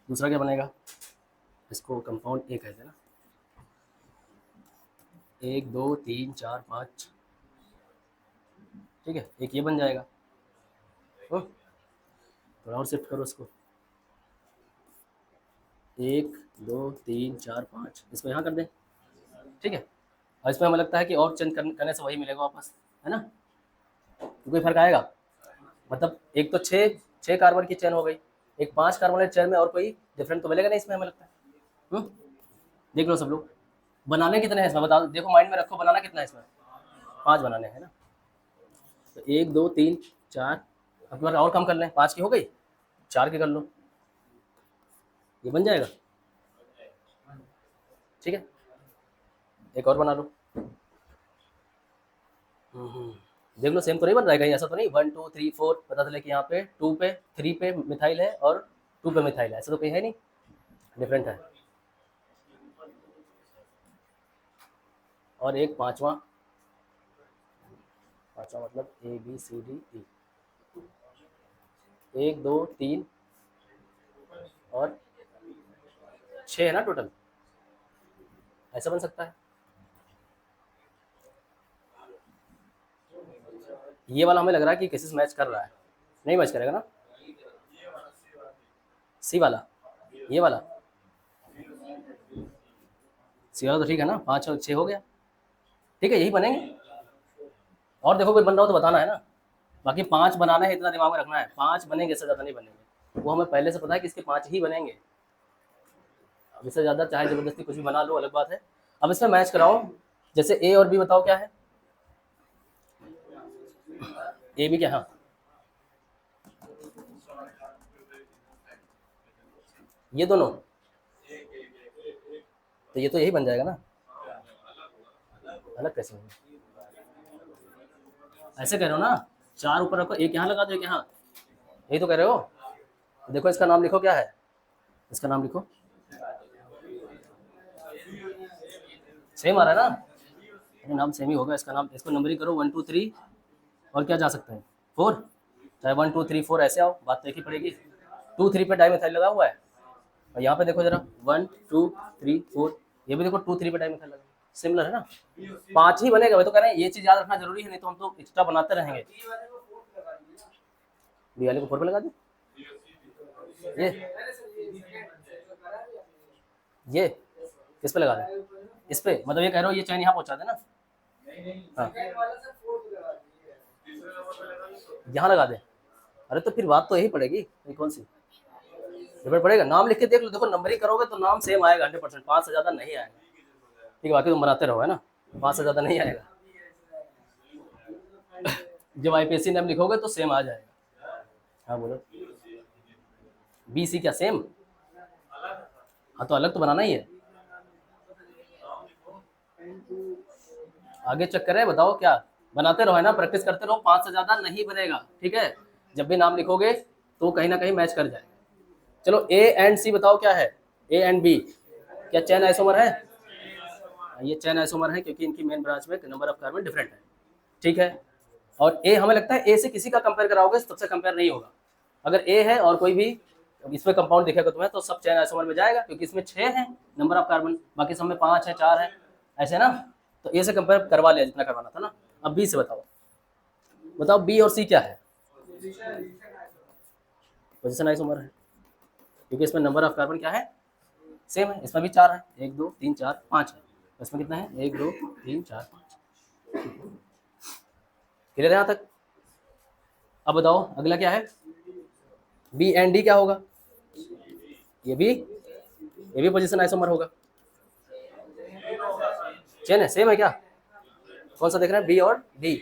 दूसरा क्या बनेगा, इसको कंपाउंड ए कहते हैं ना। 1 2 3 4 5, ठीक है, एक ये बन जाएगा। थोड़ा और शिफ्ट करो इसको, 1 2 3 4 5, इसको यहाँ कर दें, ठीक है। और इसमें हमें लगता है कि और चेंज करने से वही मिलेगा वापस, है ना। तो कोई फर्क आएगा, मतलब एक तो 6 कार्बन की चेन हो गई, एक 5 कार्बन वाली चेन में और कोई डिफरेंट तो मिलेगा नहीं इसमें, हमें लगता है। देख लो सब लोग, बनाने कितने हैं इसमें बता दो, देखो माइंड में रखो, बनाना कितना है इसमें, 5 बनाने हैं ना। तो 1 2 3 4, अब बार और कम कर लें, 5 की हो गई, 4 की कर लो, ये बन जाएगा, ठीक है। एक और बना लो, देख लो सेम तो नहीं बन रहा है कहीं, ऐसा तो नहीं 1 2 3 4 पता चले कि यहाँ पे 2 पे 3 पे मिथाइल है और 2 पे मिथाइल है, ऐसा तो कहीं है नहीं, डिफरेंट है। और एक पांचवा, पांचवा मतलब ABCDE, 1 2 3 और 6 है ना टोटल, ऐसा बन सकता है। ये वाला हमें लग रहा है कि केसेस मैच कर रहा है, नहीं मैच करेगा ना, सी वाला, ये वाला सी वाला तो ठीक है ना, 5 और 6 हो गया, ठीक है, यही बनेंगे। और देखो कोई बन रहा हो तो बताना है ना। बाकी 5 बनाना है, इतना दिमाग में रखना है, 5 बनेंगे, इससे ज़्यादा नहीं बनेंगे। वो हमें पहले से पता है कि इसके 5 ही बनेंगे। अब इससे ज़्यादा चाहे ज़बरदस्ती कुछ भी बना लो, अलग बात है। अब इसमें मैच कराओ, जैसे ए और बी बताओ क्या है। ए बी क्या, हाँ ये दोनों, तो ये तो यही बन जाएगा ना। अलग कैसे होगा, ऐसे कह रहे हो ना, 4 ऊपर रखो, एक यहाँ लगा दो, एक यहाँ, यही तो कह रहे हो। देखो इसका नाम लिखो, क्या है इसका नाम लिखो, सेम आ रहा है ना। अरे नाम सेम ही होगा इसका नाम, इसको नंबरिंग करो 1 2 3, और क्या जा सकते हैं 4, चाहे 1 2 3 4 ऐसे आओ, बात तो एक ही पड़ेगी। 2 3 पे डाई मिथाइल लगा हुआ है, और यहाँ पे देखो जरा 1 2 3 4, ये भी देखो 2 3 पे डाई मिथाइल लगा, सिमिलर है ना। 5 ही बनेगा, मैं तो कह रहे हैं ये चीज याद रखना जरूरी है, नहीं तो हम तो एक्स्ट्रा बनाते रहेंगे। बी वाले को 4 पे लगा दी, ये किस पे लगा दें, इस पे, मतलब ये कह रहे हो ये चैन यहाँ पहुंचा दे ना। हाँ यहाँ लगा दे, अरे तो फिर बात तो यही पड़ेगी, ये कौन सी डिफरेंट पड़ेगा। नाम लिख के देख लो, देखो नंबरिंग करोगे तो नाम सेम आएगा 100%, 5 से ज़्यादा नहीं आएगा। ठीक है, बाकी तुम बनाते रहो है ना, 5 से ज़्यादा नहीं आएगा। जब आईपीएससी नेम लिखोगे तो सेम आ जाएगा। हाँ बोलो, बी सी क्या सेम, हाँ तो अलग तो बनाना ही है। आगे चक्कर है, बताओ क्या, बनाते रहो है ना, प्रैक्टिस करते रहो, 5 से ज़्यादा नहीं बनेगा। ठीक है, जब भी नाम लिखोगे तो कहीं ना कहीं मैच कर जाएगा। चलो ए एंड सी बताओ क्या है, ए एंड बी क्या चैन आइसोमर है। ये चैन आइसोमर है क्योंकि इनकी मेन ब्रांच में नंबर ऑफ कार्बन डिफरेंट है। ठीक है, और ए हमें लगता है ए से किसी का कंपेयर कराओगे सबसे कंपेयर नहीं होगा। अगर ए है और कोई भी इसमें कंपाउंड दिखेगा तुम्हें तो सब चैन आइसोमर में जाएगा, क्योंकि इसमें 6 है नंबर ऑफ कार्बन, बाकी सब में 5 है 4 है, ऐसे ना। तो ए से कंपेयर करवा लिया जितना करवाना था ना। अब बी से बताओ, बताओ बी और सी क्या है। पोजिशन आइसोमर है, क्योंकि इसमें नंबर ऑफ कार्बन क्या है, सेम है। इसमें भी 4 है, 1 2 3 4 5 है, इसमें कितना है 1 2 3 4 5। क्लियर है यहाँ तक। अब बताओ अगला क्या है, बी एंड डी क्या होगा, ये भी पोजीशन आइसोमर होगा। चेन है, सेम है क्या, कौन सा देख रहे हैं, बी और डी,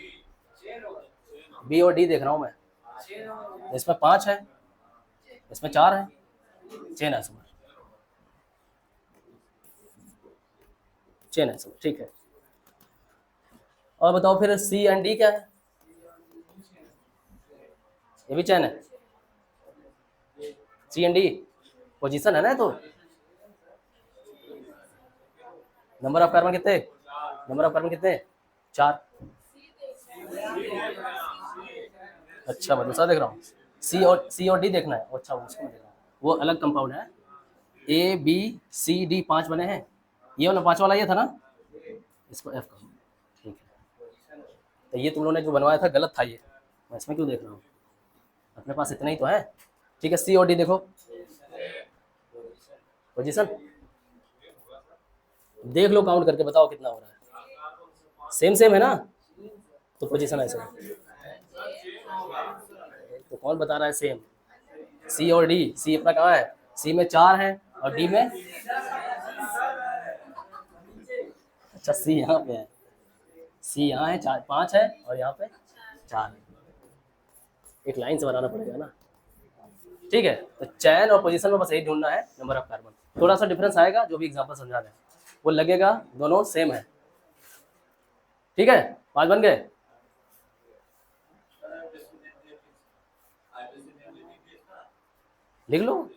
बी और डी देख रहा हूं मैं। इसमें 5 है, इसमें 4 है, चेन आइसोमर, चेन आइसोमर। ठीक है, और बताओ फिर सी एंड डी क्या है, ये भी चेन है, सी एंड डी पोजीशन है ना। तो नंबर ऑफ कार्बन कितने, नंबर ऑफ कार्बन कितने 4। अच्छा मैं दूसरा देख रहा हूँ, सी और डी देखना है, अच्छा उसको देख रहा हूँ, वो अलग कंपाउंड है। ए बी सी डी 5 बने हैं, ये वाला 5 वाला ये था ना, इसको एफ कहो। ठीक है, तो ये तुम लोगों ने जो बनवाया था गलत था, ये मैं इसमें क्यों देख रहा हूँ, अपने पास इतना ही तो है। ठीक है, सी और डी देखो पोजीशन, देख लो काउंट करके बताओ कितना हो रहा है, सेम सेम है ना, तो पोजीशन ऐसे है। तो कौन बता रहा है सेम, सी और डी, सी अपना कहाँ है, सी में 4 है और डी में, अच्छा सी यहाँ पे है, सी यहाँ है 4 5 है और यहाँ पे 4 है, एक लाइन से बनाना पड़ेगा ना। ठीक है, तो चैन और पोजीशन में बस यही ढूंढना है, नंबर ऑफ कार्बन। थोड़ा सा डिफरेंस आएगा, जो भी एग्जांपल समझा दें वो लगेगा दोनों सेम है। ठीक है, 5 बन गए। लिख लो।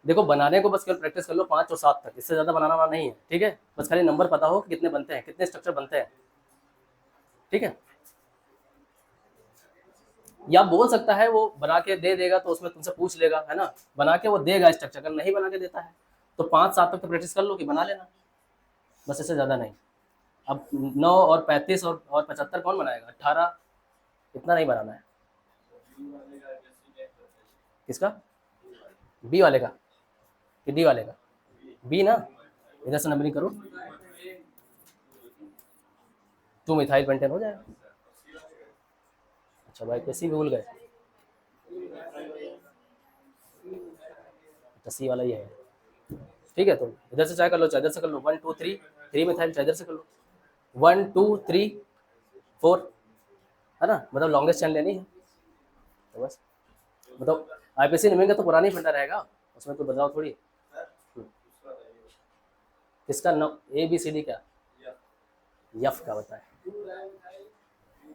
देखो बनाने को बस केवल प्रैक्टिस कर लो 5 और 7 तक, इससे ज्यादा बनाना नहीं है। ठीक है, बस खाली नंबर पता हो कि कितने बनते हैं, कितने स्ट्रक्चर बनते हैं। ठीक है, या बोल सकता है वो बना के दे देगा तो उसमें तुमसे पूछ लेगा है ना, बना के वो देगा स्ट्रक्चर, अगर नहीं बना के देता है तो 5 7 तक तो प्रैक्टिस कर लो कि बना लेना, बस इससे ज़्यादा नहीं। अब 9 और 35 और 75 कौन बनाएगा, 18, इतना नहीं बनाना है। किसका, बी वाले का कि डी वाले का, बी ना, इधर से नंबरिंग करो, 2 मिथाइल पेंटेन हो जाएगा। अच्छा भाई सी भूल गए, अच्छा सी वाला ही है। ठीक है, तो इधर से चाहे कर लो चाहे इधर से कर लो, 1 2 3, 3 मिथाइल चाहे इधर से कर लो, 1 2 3 4, है ना, मतलब लॉन्गेस्ट चेन लेनी है। तो बस मतलब आईपीसी निमेंगे तो पुरानी फंडा रहेगा, उसमें कोई बदलाव थोड़ी। किसका नाम ए बी सी डी क्या, यफ का बताए।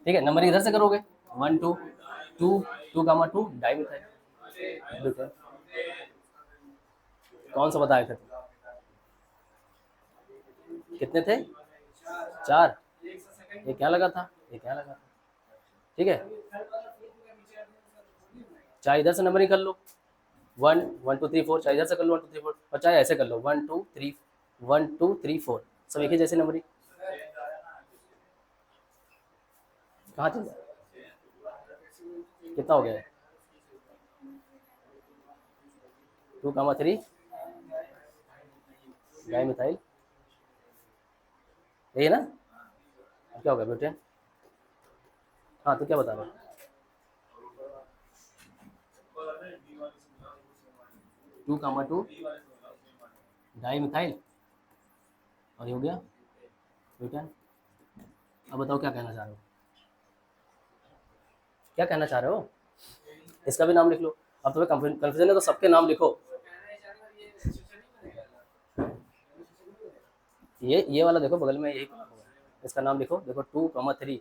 ठीक है, नंबर इधर से करोगे, 1 2 2 2 गामा 2 डाई मिथाइल। कौन सा बताए थे तुम? कितने थे, 4, ये क्या लगा था, ये क्या लगा था। ठीक है, चाहे इधर से नंबरिंग कर लो, 1 1 2 3 4, चाहे इधर से कर लो 1 2 3 4, और चाहे ऐसे कर लो 1 2 3 1 2 3 4, सब एक ही जैसे नंबरिंग। कहाँ चल रहा है? कितना हो गया है, 2 कामा 3 डाई मिथाइल, यही है ना। अब क्या हो गया बेटे, हाँ तो क्या बता रहे हो, 2 कामा 2 डाई मिथाइल, और ये हो गया बेटा। अब बताओ क्या कहना चाह रहे हो, क्या कहना चाह रहे हो, इसका भी नाम लिख लो। अब तुम्हें कंफ्यूजन है तो सबके नाम लिखो। ये वाला देखो बगल में यही, इसका नाम लिखो, देखो 2 कामा 3,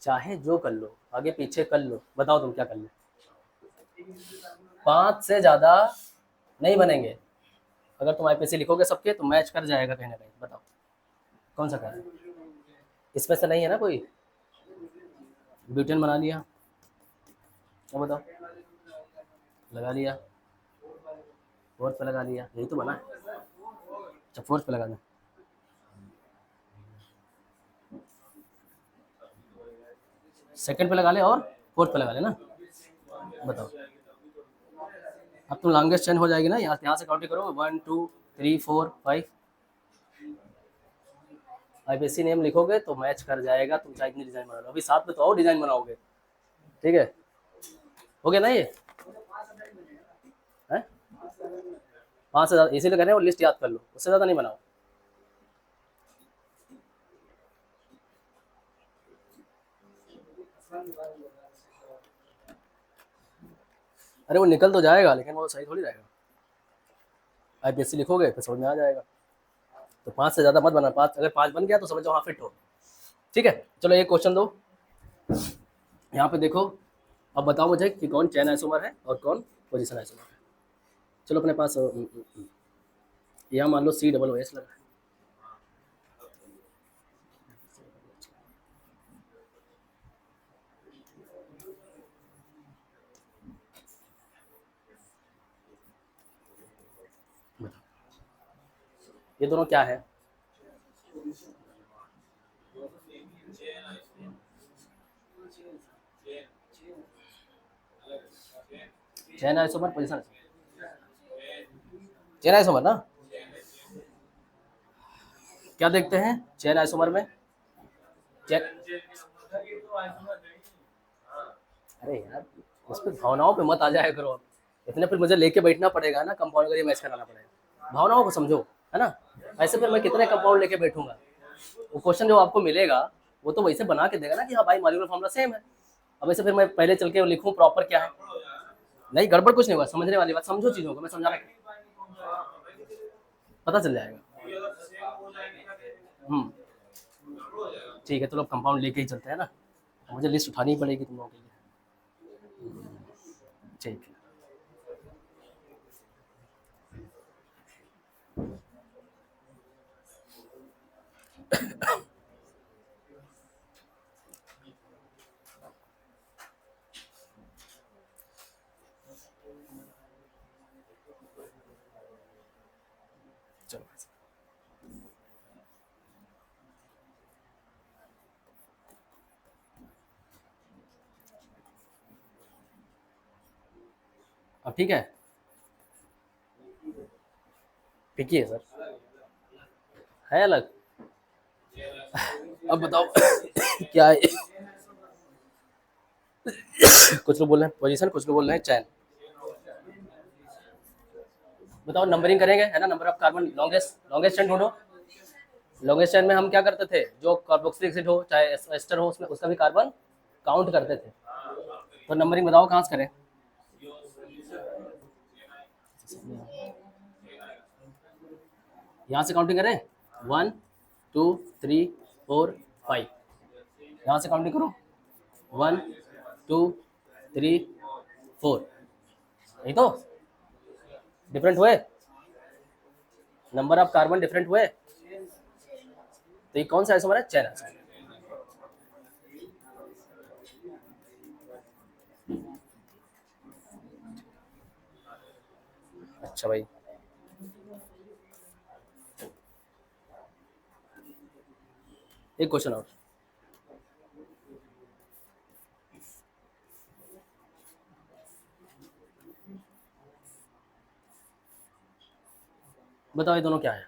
चाहे जो कर लो आगे पीछे कर लो, बताओ तुम क्या कर लो। 5 से ज़्यादा नहीं बनेंगे, अगर तुम आईपीसी लिखोगे सबके तो मैच कर जाएगा कहीं ना कहीं, बताओ कौन सा कर, इसमें से नहीं है ना कोई। ब्यूटेन बना लिया, वो बताओ, लगा लिया, फोर्थ पे लगा लिया, यही तो बना है। अच्छा फोर्थ पे लगा दें, सेकंड पे लगा ले और फोर्थ पे लगा ले ना, बताओ। अब तो लॉन्गेस्ट चेन हो जाएगी ना, यहाँ से काउंटिंग करो, 1 2 3 4 5, आईपीसी नेम लिखोगे तो मैच कर जाएगा, तुम चाहे इतनी डिजाइन बना लो, अभी साथ में तो और डिजाइन बनाओगे। ठीक है, हो गया ना ये है, 5 से ज़्यादा इसीलिए कह रहे हैं, वो लिस्ट याद कर लो, उससे ज़्यादा नहीं बनाओ। अरे वो निकल तो जाएगा लेकिन वो सही थोड़ी रहेगा, आईपीएससी लिखोगे फिर समझ में आ जाएगा। तो 5 से ज़्यादा मत बना, 5 अगर 5 बन गया तो समझ जाओ हाँ फिट हो। ठीक है, चलो एक क्वेश्चन दो, यहाँ पे देखो, अब बताओ मुझे कि कौन चैन आइसोमर है और कौन पोजीशन आइसोमर है। चलो अपने पास यहाँ मान लो सी डबल ओ एस लगा है, ये दोनों क्या है, चैन आइसोमर पोजीशन चैन आइसोमर ना, क्या देखते हैं चैन आइसोमर में, चैन, अरे यार इस पे भावनाओं पे मत आ जाया करो, इतने फिर मुझे लेके बैठना पड़ेगा ना, कंपाउंड करके मैच कराना पड़ेगा, भावनाओं को समझो, है ना। ऐसे फिर मैं कितने कंपाउंड लेके बैठूंगा, वो क्वेश्चन जो आपको मिलेगा वो तो वैसे बना के देगा ना कि हाँ भाई मॉलिक्यूलर फॉर्मूला सेम है। अब ऐसे फिर मैं पहले चल के लिखूँ प्रॉपर क्या है, नहीं गड़बड़ कुछ नहीं होगा, समझने वाली बात, समझो चीज़ों को, मैं समझा रहा, पता चल जाएगा। ठीक है, चलो अब कंपाउंड लेके ही चलते हैं ना, मुझे लिस्ट उठानी पड़ेगी तुम लोगों के लिए। ठीक है, चलो अब ठीक है, ठीक ही है सर। है अलग। अब बताओ क्या है। कुछ लोग बोल रहे हैं पोजीशन, कुछ लोग बोल रहे हैं चैन। बताओ नंबरिंग करेंगे, है ना, number of carbon, longest longest chain ढूंढो। लॉन्गेस्ट चेन में हम क्या करते थे, जो कार्बोक्सिलिक एसिड हो चाहे एस्टर हो, उसमें उसका भी कार्बन काउंट करते थे। तो नंबरिंग बताओ कहाँ से करें। यहाँ से काउंटिंग करें, 1 2 3 4 5। यहाँ से काउंटिंग करो, 1 2 3 4। यही तो डिफरेंट हुए, नंबर ऑफ कार्बन डिफरेंट हुए। तो ये कौन सा आइसोमर है, चैन आइसोमर। अच्छा भाई, एक क्वेश्चन और। बताओ ये दोनों क्या है।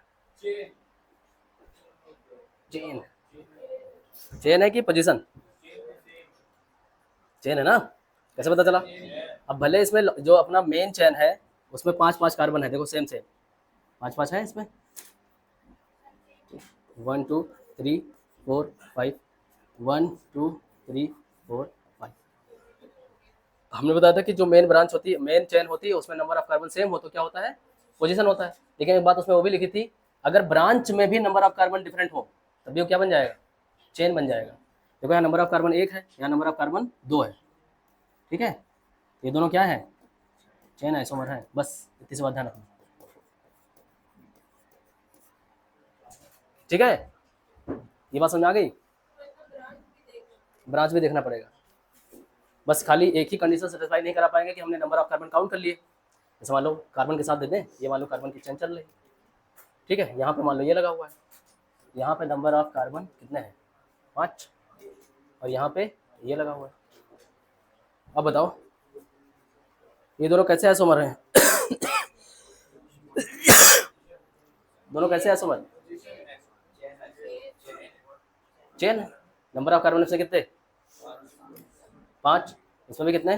चेन, चेन है कि पोजीशन, चेन है ना, कैसे पता चला। अब भले इसमें जो अपना मेन चेन है उसमें 5 5 कार्बन है, देखो सेम सेम 5 5 है इसमें, 1 2 3 4 5, 1 2 3 4 5। हमने बताया था कि जो मेन ब्रांच होती है, मेन चेन होती है, उसमें नंबर ऑफ कार्बन सेम हो तो क्या होता है, पोजीशन होता है। लेकिन एक बात उसमें वो भी लिखी थी, अगर ब्रांच में भी नंबर ऑफ कार्बन डिफरेंट हो तब भी वो क्या बन जाएगा, चेन बन जाएगा। देखो यहाँ नंबर ऑफ कार्बन 1 है, यहाँ नंबर ऑफ कार्बन 2 है, ठीक है, ये दोनों क्या है, चेन आइसोमर है। बस इतनी सी बात ध्यान रखना, ठीक है। ये बात समझ आ गई, ब्रांच भी देखना पड़ेगा। बस खाली एक ही कंडीशन सेटिस्फाई नहीं करा पाएंगे कि हमने नंबर ऑफ कार्बन काउंट कर लिए। जैसे मान लो कार्बन के साथ दे दें, ये मान लो कार्बन की चेन चल रही, ठीक है, यहाँ पे मान लो ये लगा हुआ है, यहाँ पे नंबर ऑफ कार्बन कितने हैं, 5, और यहाँ पे ये लगा हुआ है। अब बताओ ये दोनों कैसे आइसोमर हैं। दोनों कैसे isomer, chain, number of carbon से कितने, 5, इसमें भी कितने,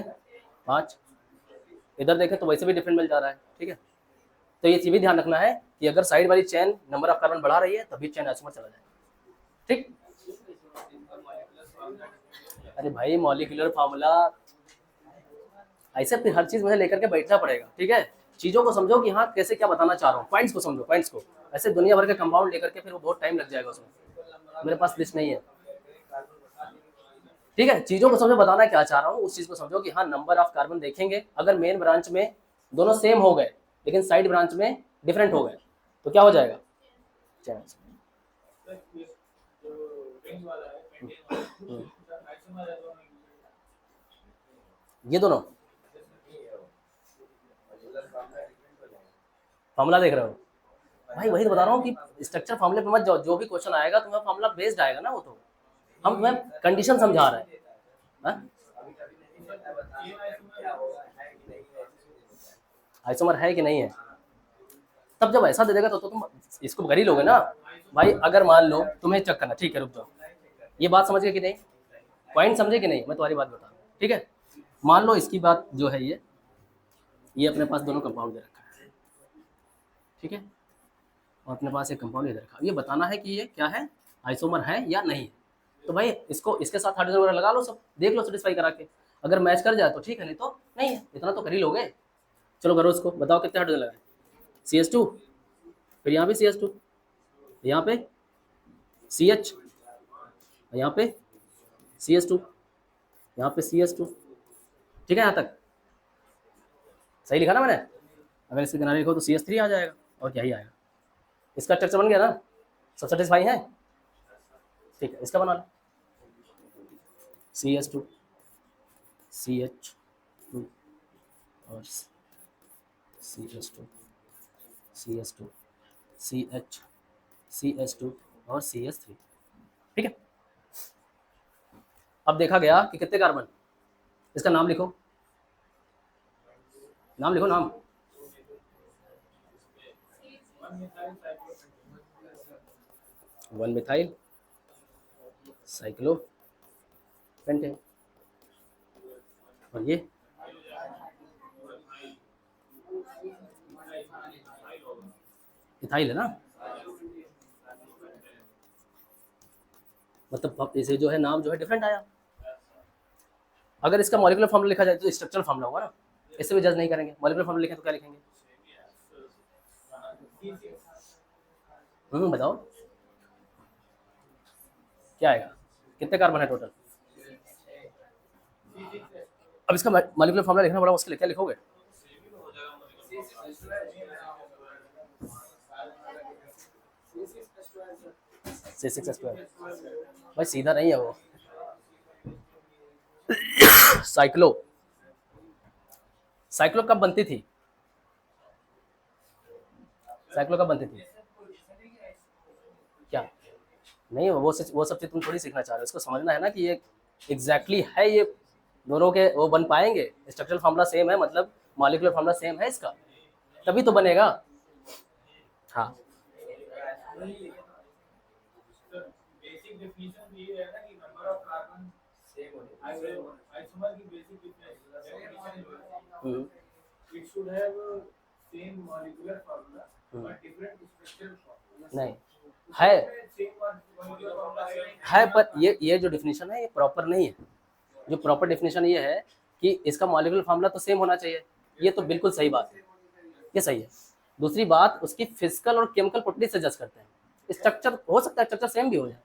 5। इधर देखें तो वैसे भी डिफरेंट मिल जा रहा है, ठीक है। तो ये चीज भी ध्यान रखना है कि अगर साइड वाली चेन नंबर ऑफ कार्बन बढ़ा रही है तभी चेन आइसोमर चला जाए, ठीक। अरे भाई मॉलिक्यूलर फार्मूला ऐसे फिर हर चीज मुझे लेकर के बैठना पड़ेगा, ठीक है। चीजों को समझो कि हाँ कैसे क्या बताना चाह रहा हूँ, पॉइंट्स को समझो, पॉइंट्स को। ऐसे दुनिया भर के कंपाउंड लेकर के फिर वो बहुत टाइम लग जाएगा उसमें, मेरे पास लिस्ट नहीं है, ठीक है। चीजों को समझो, बताना क्या चाह रहा हूँ उस चीज को समझो कि हाँ नंबर ऑफ कार्बन देखेंगे, अगर मेन ब्रांच में दोनों सेम हो गए लेकिन साइड ब्रांच में डिफरेंट हो गए तो क्या हो जाएगा, ये दोनों फॉर्मूला देख रहे हो भाई, वही तो बता रहा हूँ कि स्ट्रक्चर फॉर्मूले पे मत जाओ, जो भी क्वेश्चन आएगा तुम्हें फॉर्मूला बेस्ड आएगा ना, वो तो हम तुम्हें कंडीशन समझा रहे हैं, हाँ? आइसोमर है कि नहीं है, तब जब ऐसा दे देगा तो तुम इसको कर ही लोगे ना भाई। अगर मान लो तुम्हें चेक करना, ठीक है रुक जाओ, ये बात समझ गए कि नहीं, पॉइंट समझे कि नहीं, मैं तुम्हारी बात बता रहा हूँ, ठीक है। मान लो इसकी बात जो है ये अपने पास दोनों कंपाउंड दे रखा है, ठीक है, और अपने पास एक कंपाउंड दे रखा है, ये बताना है कि ये क्या है, आइसोमर है या नहीं। तो भाई इसको इसके साथ हाइड्रोजन वगैरह लगा लो, सब देख लो सेटिस्फाई करा के, अगर मैच कर जाए तो ठीक है, नहीं तो नहीं है, इतना तो कर ही लोगे। चलो करो उसको, बताओ कितने हाइड्रोजन लगाए, CH2, फिर यहाँ पे CH2, यहाँ पे CH, यहाँ पे CH2, यहाँ पे CH2, ठीक है, यहाँ तक सही लिखा ना मैंने। अगर इसके किनारे लिखो तो CH3 आ जाएगा, और क्या ही आएगा। इसका स्ट्रक्चर बन गया ना, सब सेटिस्फाई है, ठीक है। इसका बना लो, CH2 CH2 और CH2 CH2 CH CH2 और CH3, ठीक है। अब देखा गया कि कितने कार्बन, इसका नाम लिखो, नाम लिखो, नाम। 1 मिथाइल साइक्लो पेंटेन। और ये इथाइल है ना, मतलब इसे जो है नाम जो है डिफरेंट आया। अगर इसका मॉलिक्यूलर फॉर्मूला लिखा जाए तो स्ट्रक्चरल फॉर्मूला होगा ना, इससे भी जज नहीं करेंगे। मॉलिक्यूलर फॉर्मूला लिखें तो क्या लिखेंगे? बताओ क्या आएगा, कितने कार्बन है टोटल? अब इसका मॉलिक्यूलर फॉर्मूला लिखना बड़ा मुश्किल है, क्या लिखोगे? C6H12। भाई सीधा नहीं है वो। साइक्लो, साइक्लो कब बनती थी? साइक्लो कब बनती थी? क्या नहीं, वो सब चीज तुम थोड़ी सीखना चाह रहे हो, इसको समझना है ना कि ये एग्जैक्टली है, ये दोनों के वो बन पाएंगे। स्ट्रक्चरल फॉर्मूला सेम है, मतलब मॉलिक्यूलर फॉर्मूला सेम है इसका, तभी तो बनेगा। हाँ बेसिक डेफिनेशन ये है ना कि नंबर ऑफ कार्बन सेम होने, आइसोमर की basic definition it should have same molecular formula but different structural formula. नहीं है पर ये जो डेफिनेशन है ये प्रॉपर नहीं है। जो प्रॉपर डेफिनेशन ये है कि इसका मॉलिक्यूलर फार्मूला तो सेम होना चाहिए, ये तो बिल्कुल सही बात है, ये सही है। दूसरी बात, उसकी फिजिकल और केमिकल प्रॉपर्टी से जज करते हैं। स्ट्रक्चर हो सकता है, स्ट्रक्चर सेम भी हो जाए,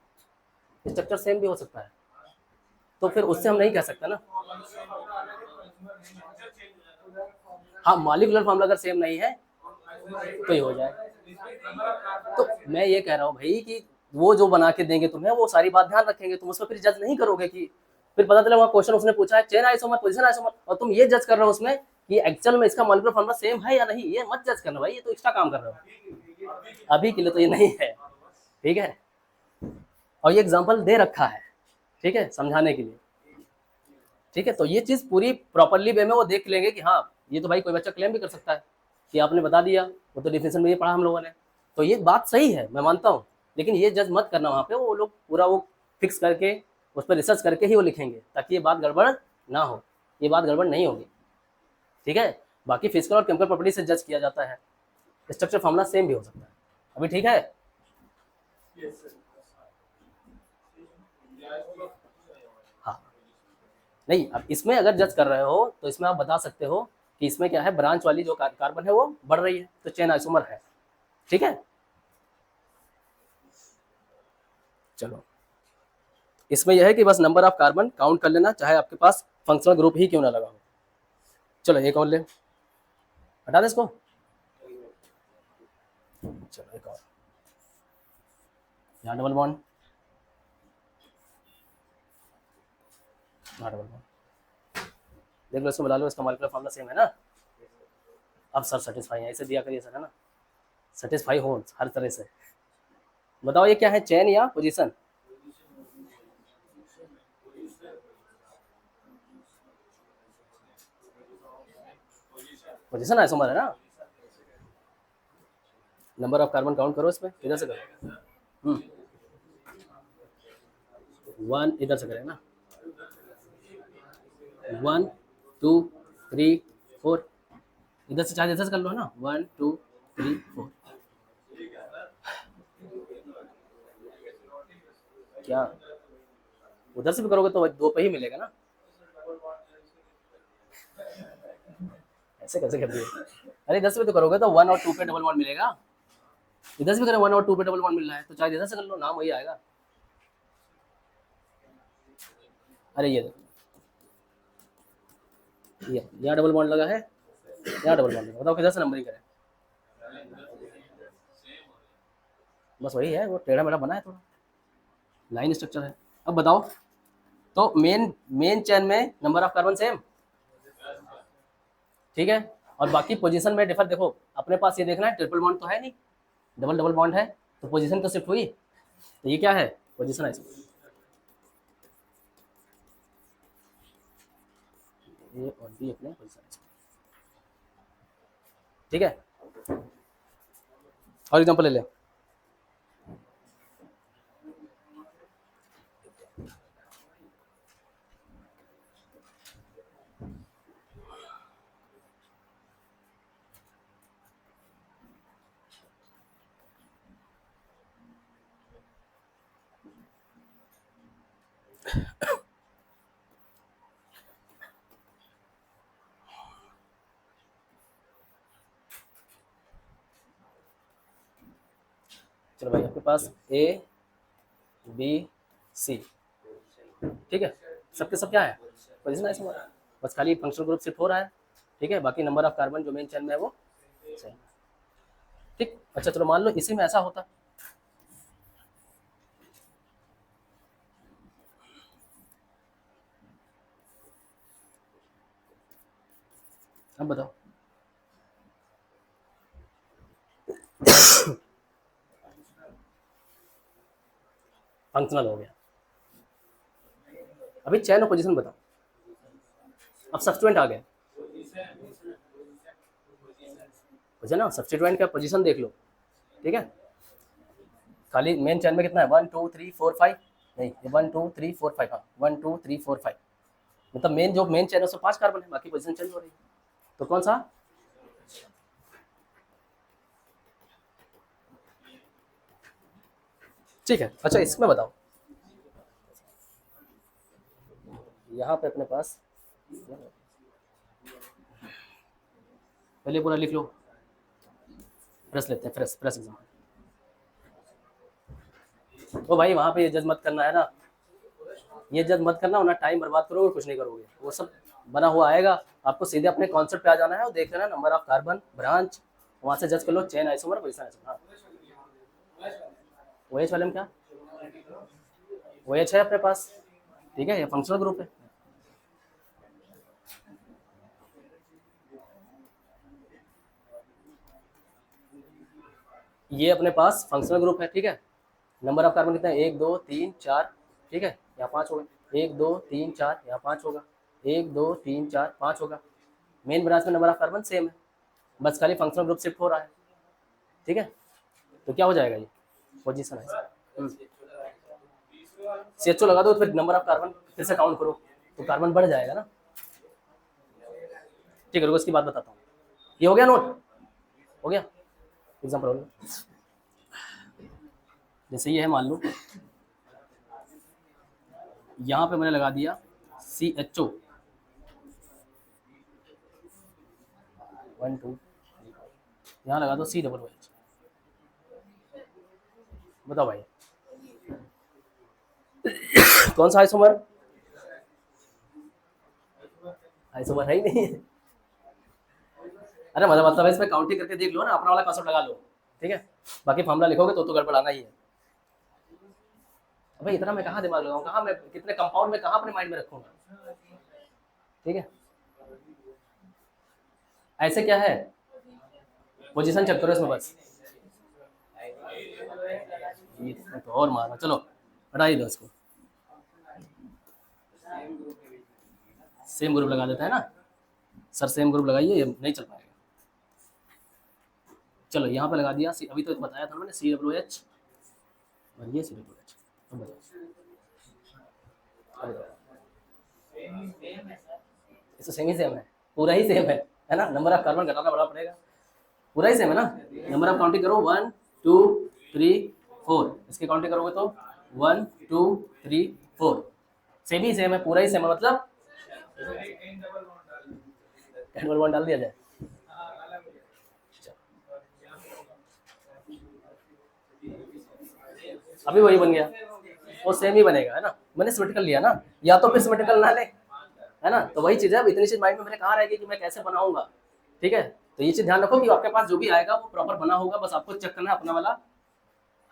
स्ट्रक्चर सेम भी हो सकता है, तो फिर उससे हम नहीं कह सकते ना। हाँ मॉलिक्यूलर फार्मूला अगर सेम नहीं है तो ये हो जाए। तो मैं ये कह रहा हूँ भाई कि वो जो बना के देंगे तुम्हें वो सारी बात ध्यान रखेंगे, तुम उसमें फिर जज नहीं करोगे कि फिर पता चला वहाँ क्वेश्चन उसने पूछा है चेन आइसोमर पोजीशन आइसोमर, और तुम ये जज कर रहे हो उसमें कि एक्चुअल में इसका मॉलिक्यूलर फार्मूला सेम है या नहीं। ये मत जज करना भाई, ये तो एक्स्ट्रा काम कर रहे हो, अभी के लिए तो ये नहीं है, ठीक है। और ये एग्जाम्पल दे रखा है, ठीक है, समझाने के लिए, ठीक है। तो ये चीज़ पूरी प्रॉपरली वे में वो देख लेंगे कि हाँ ये तो भाई कोई बच्चा क्लेम भी कर सकता है कि आपने बता दिया, वो तो डिफिनेशन में ये पढ़ा हम लोगों ने, तो ये बात सही है, मैं मानता हूँ। लेकिन ये जज मत करना वहाँ पे, वो लोग पूरा वो फिक्स करके उस पर रिसर्च करके ही वो लिखेंगे, ताकि ये बात गड़बड़ ना हो। ये बात गड़बड़ नहीं होगी, ठीक है। बाकी फिजिकल और केमिकल प्रॉपर्टी से जज किया जाता है, स्ट्रक्चर फॉर्मूला सेम भी हो सकता है। अभी ठीक है? हाँ नहीं, अब इसमें अगर जज कर रहे हो तो इसमें आप बता सकते हो कि इसमें क्या है, ब्रांच वाली जो कार्बन है वो बढ़ रही है, तो चेन आइसोमर है, ठीक है। चलो इसमें यह है कि बस नंबर ऑफ कार्बन काउंट कर लेना, चाहे आपके पास फंक्शनल ग्रुप ही क्यों ना लगा हो। चलो एक और ले, हटा दे इसको। चलो एक और, यहाँ डबल बॉन्ड, यहाँ डबल बॉन्ड, देख लो इसको मिला लो, इसका मॉलिक्यूलर फार्मूला सेम है ना। अब सर सेटिस्फाई है, ऐसे दिया करिए सर, है ना, सेटिस्फाई हो हर तरह से। बताओ ये क्या है, चेन या पोजीशन? पोजीशन आइसोमर है ना। नंबर ऑफ कार्बन काउंट करो इसमें, इधर से करो। 1 इधर से करें ना, 1 2 3 4, इधर से चाहे इधर से कर लो ना, 1 2 3 4। क्या उधर से भी करोगे तो 2 पे ही मिलेगा ना, ऐसे कैसे कर दिए? अरे इधर से भी तो करोगे तो 1 और 2 पे डबल बॉन्ड मिलेगा, इधर से भी करें 1 और 2 पे डबल बॉन्ड मिल रहा है, तो चाहे इधर से कर लो, नाम वही आएगा। अरे ये देखो, ये यहाँ डबल बॉन्ड लगा है, यहाँ डबल बॉन्ड लगा, बताओ किधर से नंबरिंग करें? बस वही है, वो टेढ़ा मेढ़ा बना है थोड़ा, लाइन स्ट्रक्चर है। अब बताओ, तो मेन चेन में नंबर ऑफ कार्बन सेम, ठीक है। और बाकी पोजीशन में डिफर, देखो अपने पास ये देखना है, ट्रिपल बॉन्ड तो है नहीं, डबल डबल बॉन्ड है, तो पोजीशन तो शिफ्ट हुई, तो ये क्या है, पोजीशन है इसमें, ए और बी अपने पोजीशन, ठीक है। और एग्जांपल ले ले, चलो भाई, आपके पास ए बी सी, ठीक है, सबके सब क्या है, पोजीशन है इसमें, बस खाली फंक्शनल ग्रुप शिफ्ट हो रहा है, ठीक है, बाकी नंबर ऑफ कार्बन जो मेन चेन में है वो सेम, ठीक। अच्छा चलो मान लो इसी में ऐसा होता, अब बताओ। फंक्शनल हो गया, अभी चेन और पोजीशन बताओ, अब सब्स्टिट्यूएंट आ गया, मुझे ना सब्स्टिट्यूएंट का पोजीशन देख लो, ठीक है, खाली मेन चेन में कितना है 1 2 3 4 5, नहीं 1 2 3 4 5, हाँ 1 2 3 4 5, मतलब मेन जो मेन चेन है उसमें 5 कार्बन है, बाकी पोजीशन चेंज हो रही है, तो कौन सा, ठीक है। अच्छा इसमें बताओ, यहाँ पे अपने पास पहले पूरा लिख लो, फ्रेश लेते हैं, फ्रेश फ्रेश एग्जाम, तो भाई वहाँ पे ये जज मत करना है ना, ये जज मत करना, वरना टाइम बर्बाद करोगे कुछ नहीं करोगे, वो सब बना हुआ आएगा, आपको सीधे अपने कॉन्सेप्ट पे आ जाना है और देख लेना नंबर ऑफ कार्बन ब्रांच, वहाँ से जज कर लो चेन आइसोमर पोजीशन आइसोमर। हाँ OH वाले में क्या, OH है अपने पास, ठीक है, ये फंक्शनल ग्रुप है, ये अपने पास फंक्शनल ग्रुप है, ठीक है, नंबर ऑफ कार्बन कितना है 1 2 3 4, ठीक है, यहाँ 5 होगा, 1 2 3 4, यहाँ 5 होगा, 1 2 3 4 5 होगा, मेन ब्रांच में नंबर ऑफ कार्बन सेम है, बस खाली फंक्शनल ग्रुप शिफ्ट हो रहा है, ठीक है, तो क्या हो जाएगा ये पोजीशन है, CHO लगा दो, फिर नंबर ऑफ कार्बन फिर से काउंट करो, तो कार्बन बढ़ जाएगा ना, ठीक है, रुको इसकी बात बताता हूँ, ये हो गया नोट, हो गया एग्जाम्पल हो गया, जैसे ये है मान लो, यहाँ पे मैंने लगा दिया CHO 1 2, यहाँ लगा दो COOH, बताओ भाई कौन सा आइसोमर, आइसोमर है ही नहीं, अरे मतलब इसमें काउंटिंग करके देख लो ना, अपना वाला कॉन्सेप्ट लगा लो, ठीक है, बाकी फॉर्मूला लिखोगे तो गड़बड़ाना ही है, भाई इतना मैं कहाँ दिमाग लगाऊँ, कहाँ मैं कितने कंपाउंड में कहाँ अपने माइंड में रखूँगा, ठीक है, ऐसे क्या है पोजीशन चेक करो इसमें बस, ये तो और मारा, चलो हटा ही दो इसको, सेम ग्रुप लगा देता है ना सर, सेम ग्रुप लगाइए, ये नहीं चल पाएगा, चलो यहाँ पे लगा दिया अभी तो बताया था मैंने COOH और ये COOH, अब बताओ, इससे सेम ही सेम है, पूरा ही सेम है ना, नंबर ऑफ कार्बन घटाना बड़ा पड़ेगा, पूरा ही सेम है ना, नंबर ऑफ काउंटिंग करो 1 2 3 4, इसकी काउंटिंग करोगे तो 1 2 3 4, सेम ही सेम है, पूरा ही सेम है, मतलब डबल वन डाल दिया जाए, अभी वही बन गया, वो सेम ही बनेगा, है ना, मैंने सिमेट्रिकल लिया ना, या तो फिर सिमेट्रिकल ना ले, है ना, तो वही चीज़ है, अब इतनी चीज़ माइंड में मैंने कहाँ रहेगी कि मैं कैसे बनाऊंगा, ठीक है, तो ये चीज़ ध्यान रखो कि आपके पास जो भी आएगा वो प्रॉपर बना होगा, बस आपको चेक करना है अपना वाला,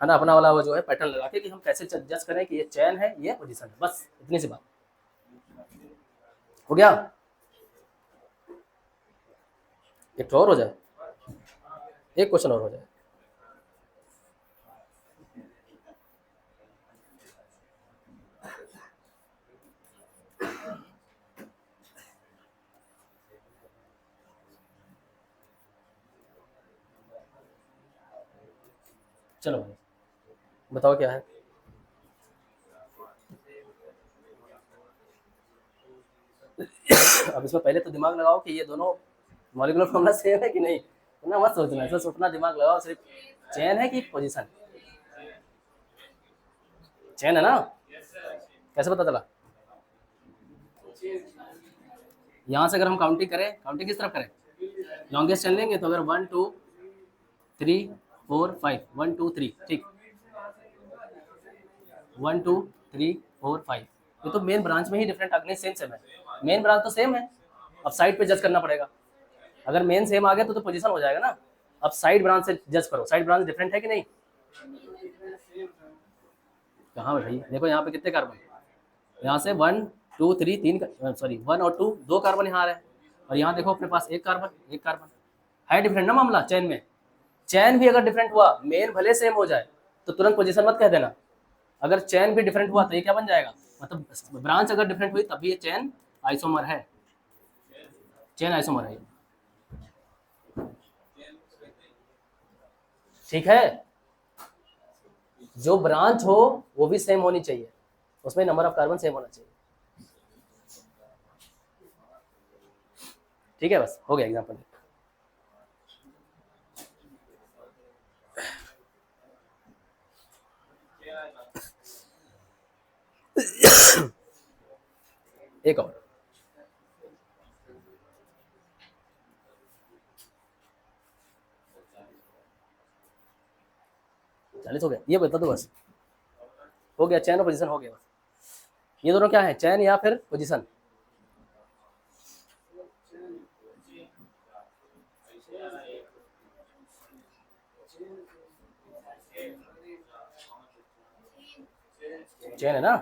है ना, अपना वाला वो जो है पैटर्न लगा के कि हम कैसे जज करें कि ये चैन है ये पोजीशन है, बस इतनी सी बात हो गया, एक तो और हो जाए, एक क्वेश्चन और हो जाए, चलो भाई बताओ क्या है, अब इसमें पहले तो दिमाग लगाओ कि ये दोनों मॉलिक्यूलर फॉर्मूला सेम है कि नहीं, ना मत सोचना, ऐसा सोचना दिमाग लगाओ, सिर्फ चेन है कि पोजीशन, चेन है ना, कैसे पता चला, यहाँ से अगर हम काउंटिंग करें, काउंटिंग किस तरफ करें, लॉन्गेस्ट चल लेंगे तो अगर 1 2 3 4 5 1 2 3, ठीक, 1 2 3 4 5, ये तो मेन ब्रांच में ही डिफरेंट अगले सेम सेम है, मेन ब्रांच तो सेम है, अब साइड पे जज करना पड़ेगा, अगर मेन सेम आ गया तो पोजीशन हो जाएगा ना, अब साइड ब्रांच से जज करो, साइड ब्रांच डिफरेंट है कि नहीं, कहाँ है भाई, देखो यहाँ पे कितने कार्बन, यहाँ से 1 2 3 3, सॉरी 1 और 2 दो कार्बन यहाँ आ रहे हैं, और यहाँ देखो अपने पास एक कार्बन है, डिफरेंट ना मामला चैन में, चैन भी अगर डिफरेंट हुआ, मेन भले सेम हो जाए तो तुरंत पोजीशन मत कह देना, अगर चैन भी डिफरेंट हुआ तो ये क्या बन जाएगा, मतलब ब्रांच अगर डिफरेंट हुई तभी ये चैन आइसोमर है, चैन आइसोमर है, ठीक है, जो ब्रांच हो वो भी सेम होनी चाहिए, उसमें नंबर ऑफ कार्बन सेम होना चाहिए, ठीक है, बस हो गया एग्जाम्पल। एक और, चालीस हो गया, ये बता दो बस, हो गया, चैन और पोजीशन हो गया बस, ये दोनों क्या है, चैन या फिर पोजीशन, चैन है ना,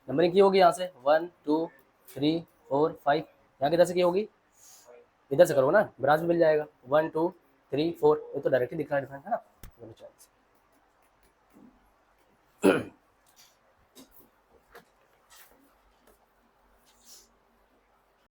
नंबरिंग की होगी यहाँ से 1 2 3 4 5, यहाँ किधर से की होगी, इधर से करो ना, ब्रांच मिल जाएगा 1 2 3 4, ये तो डायरेक्टली दिख रहा है डिफरेंस है ना,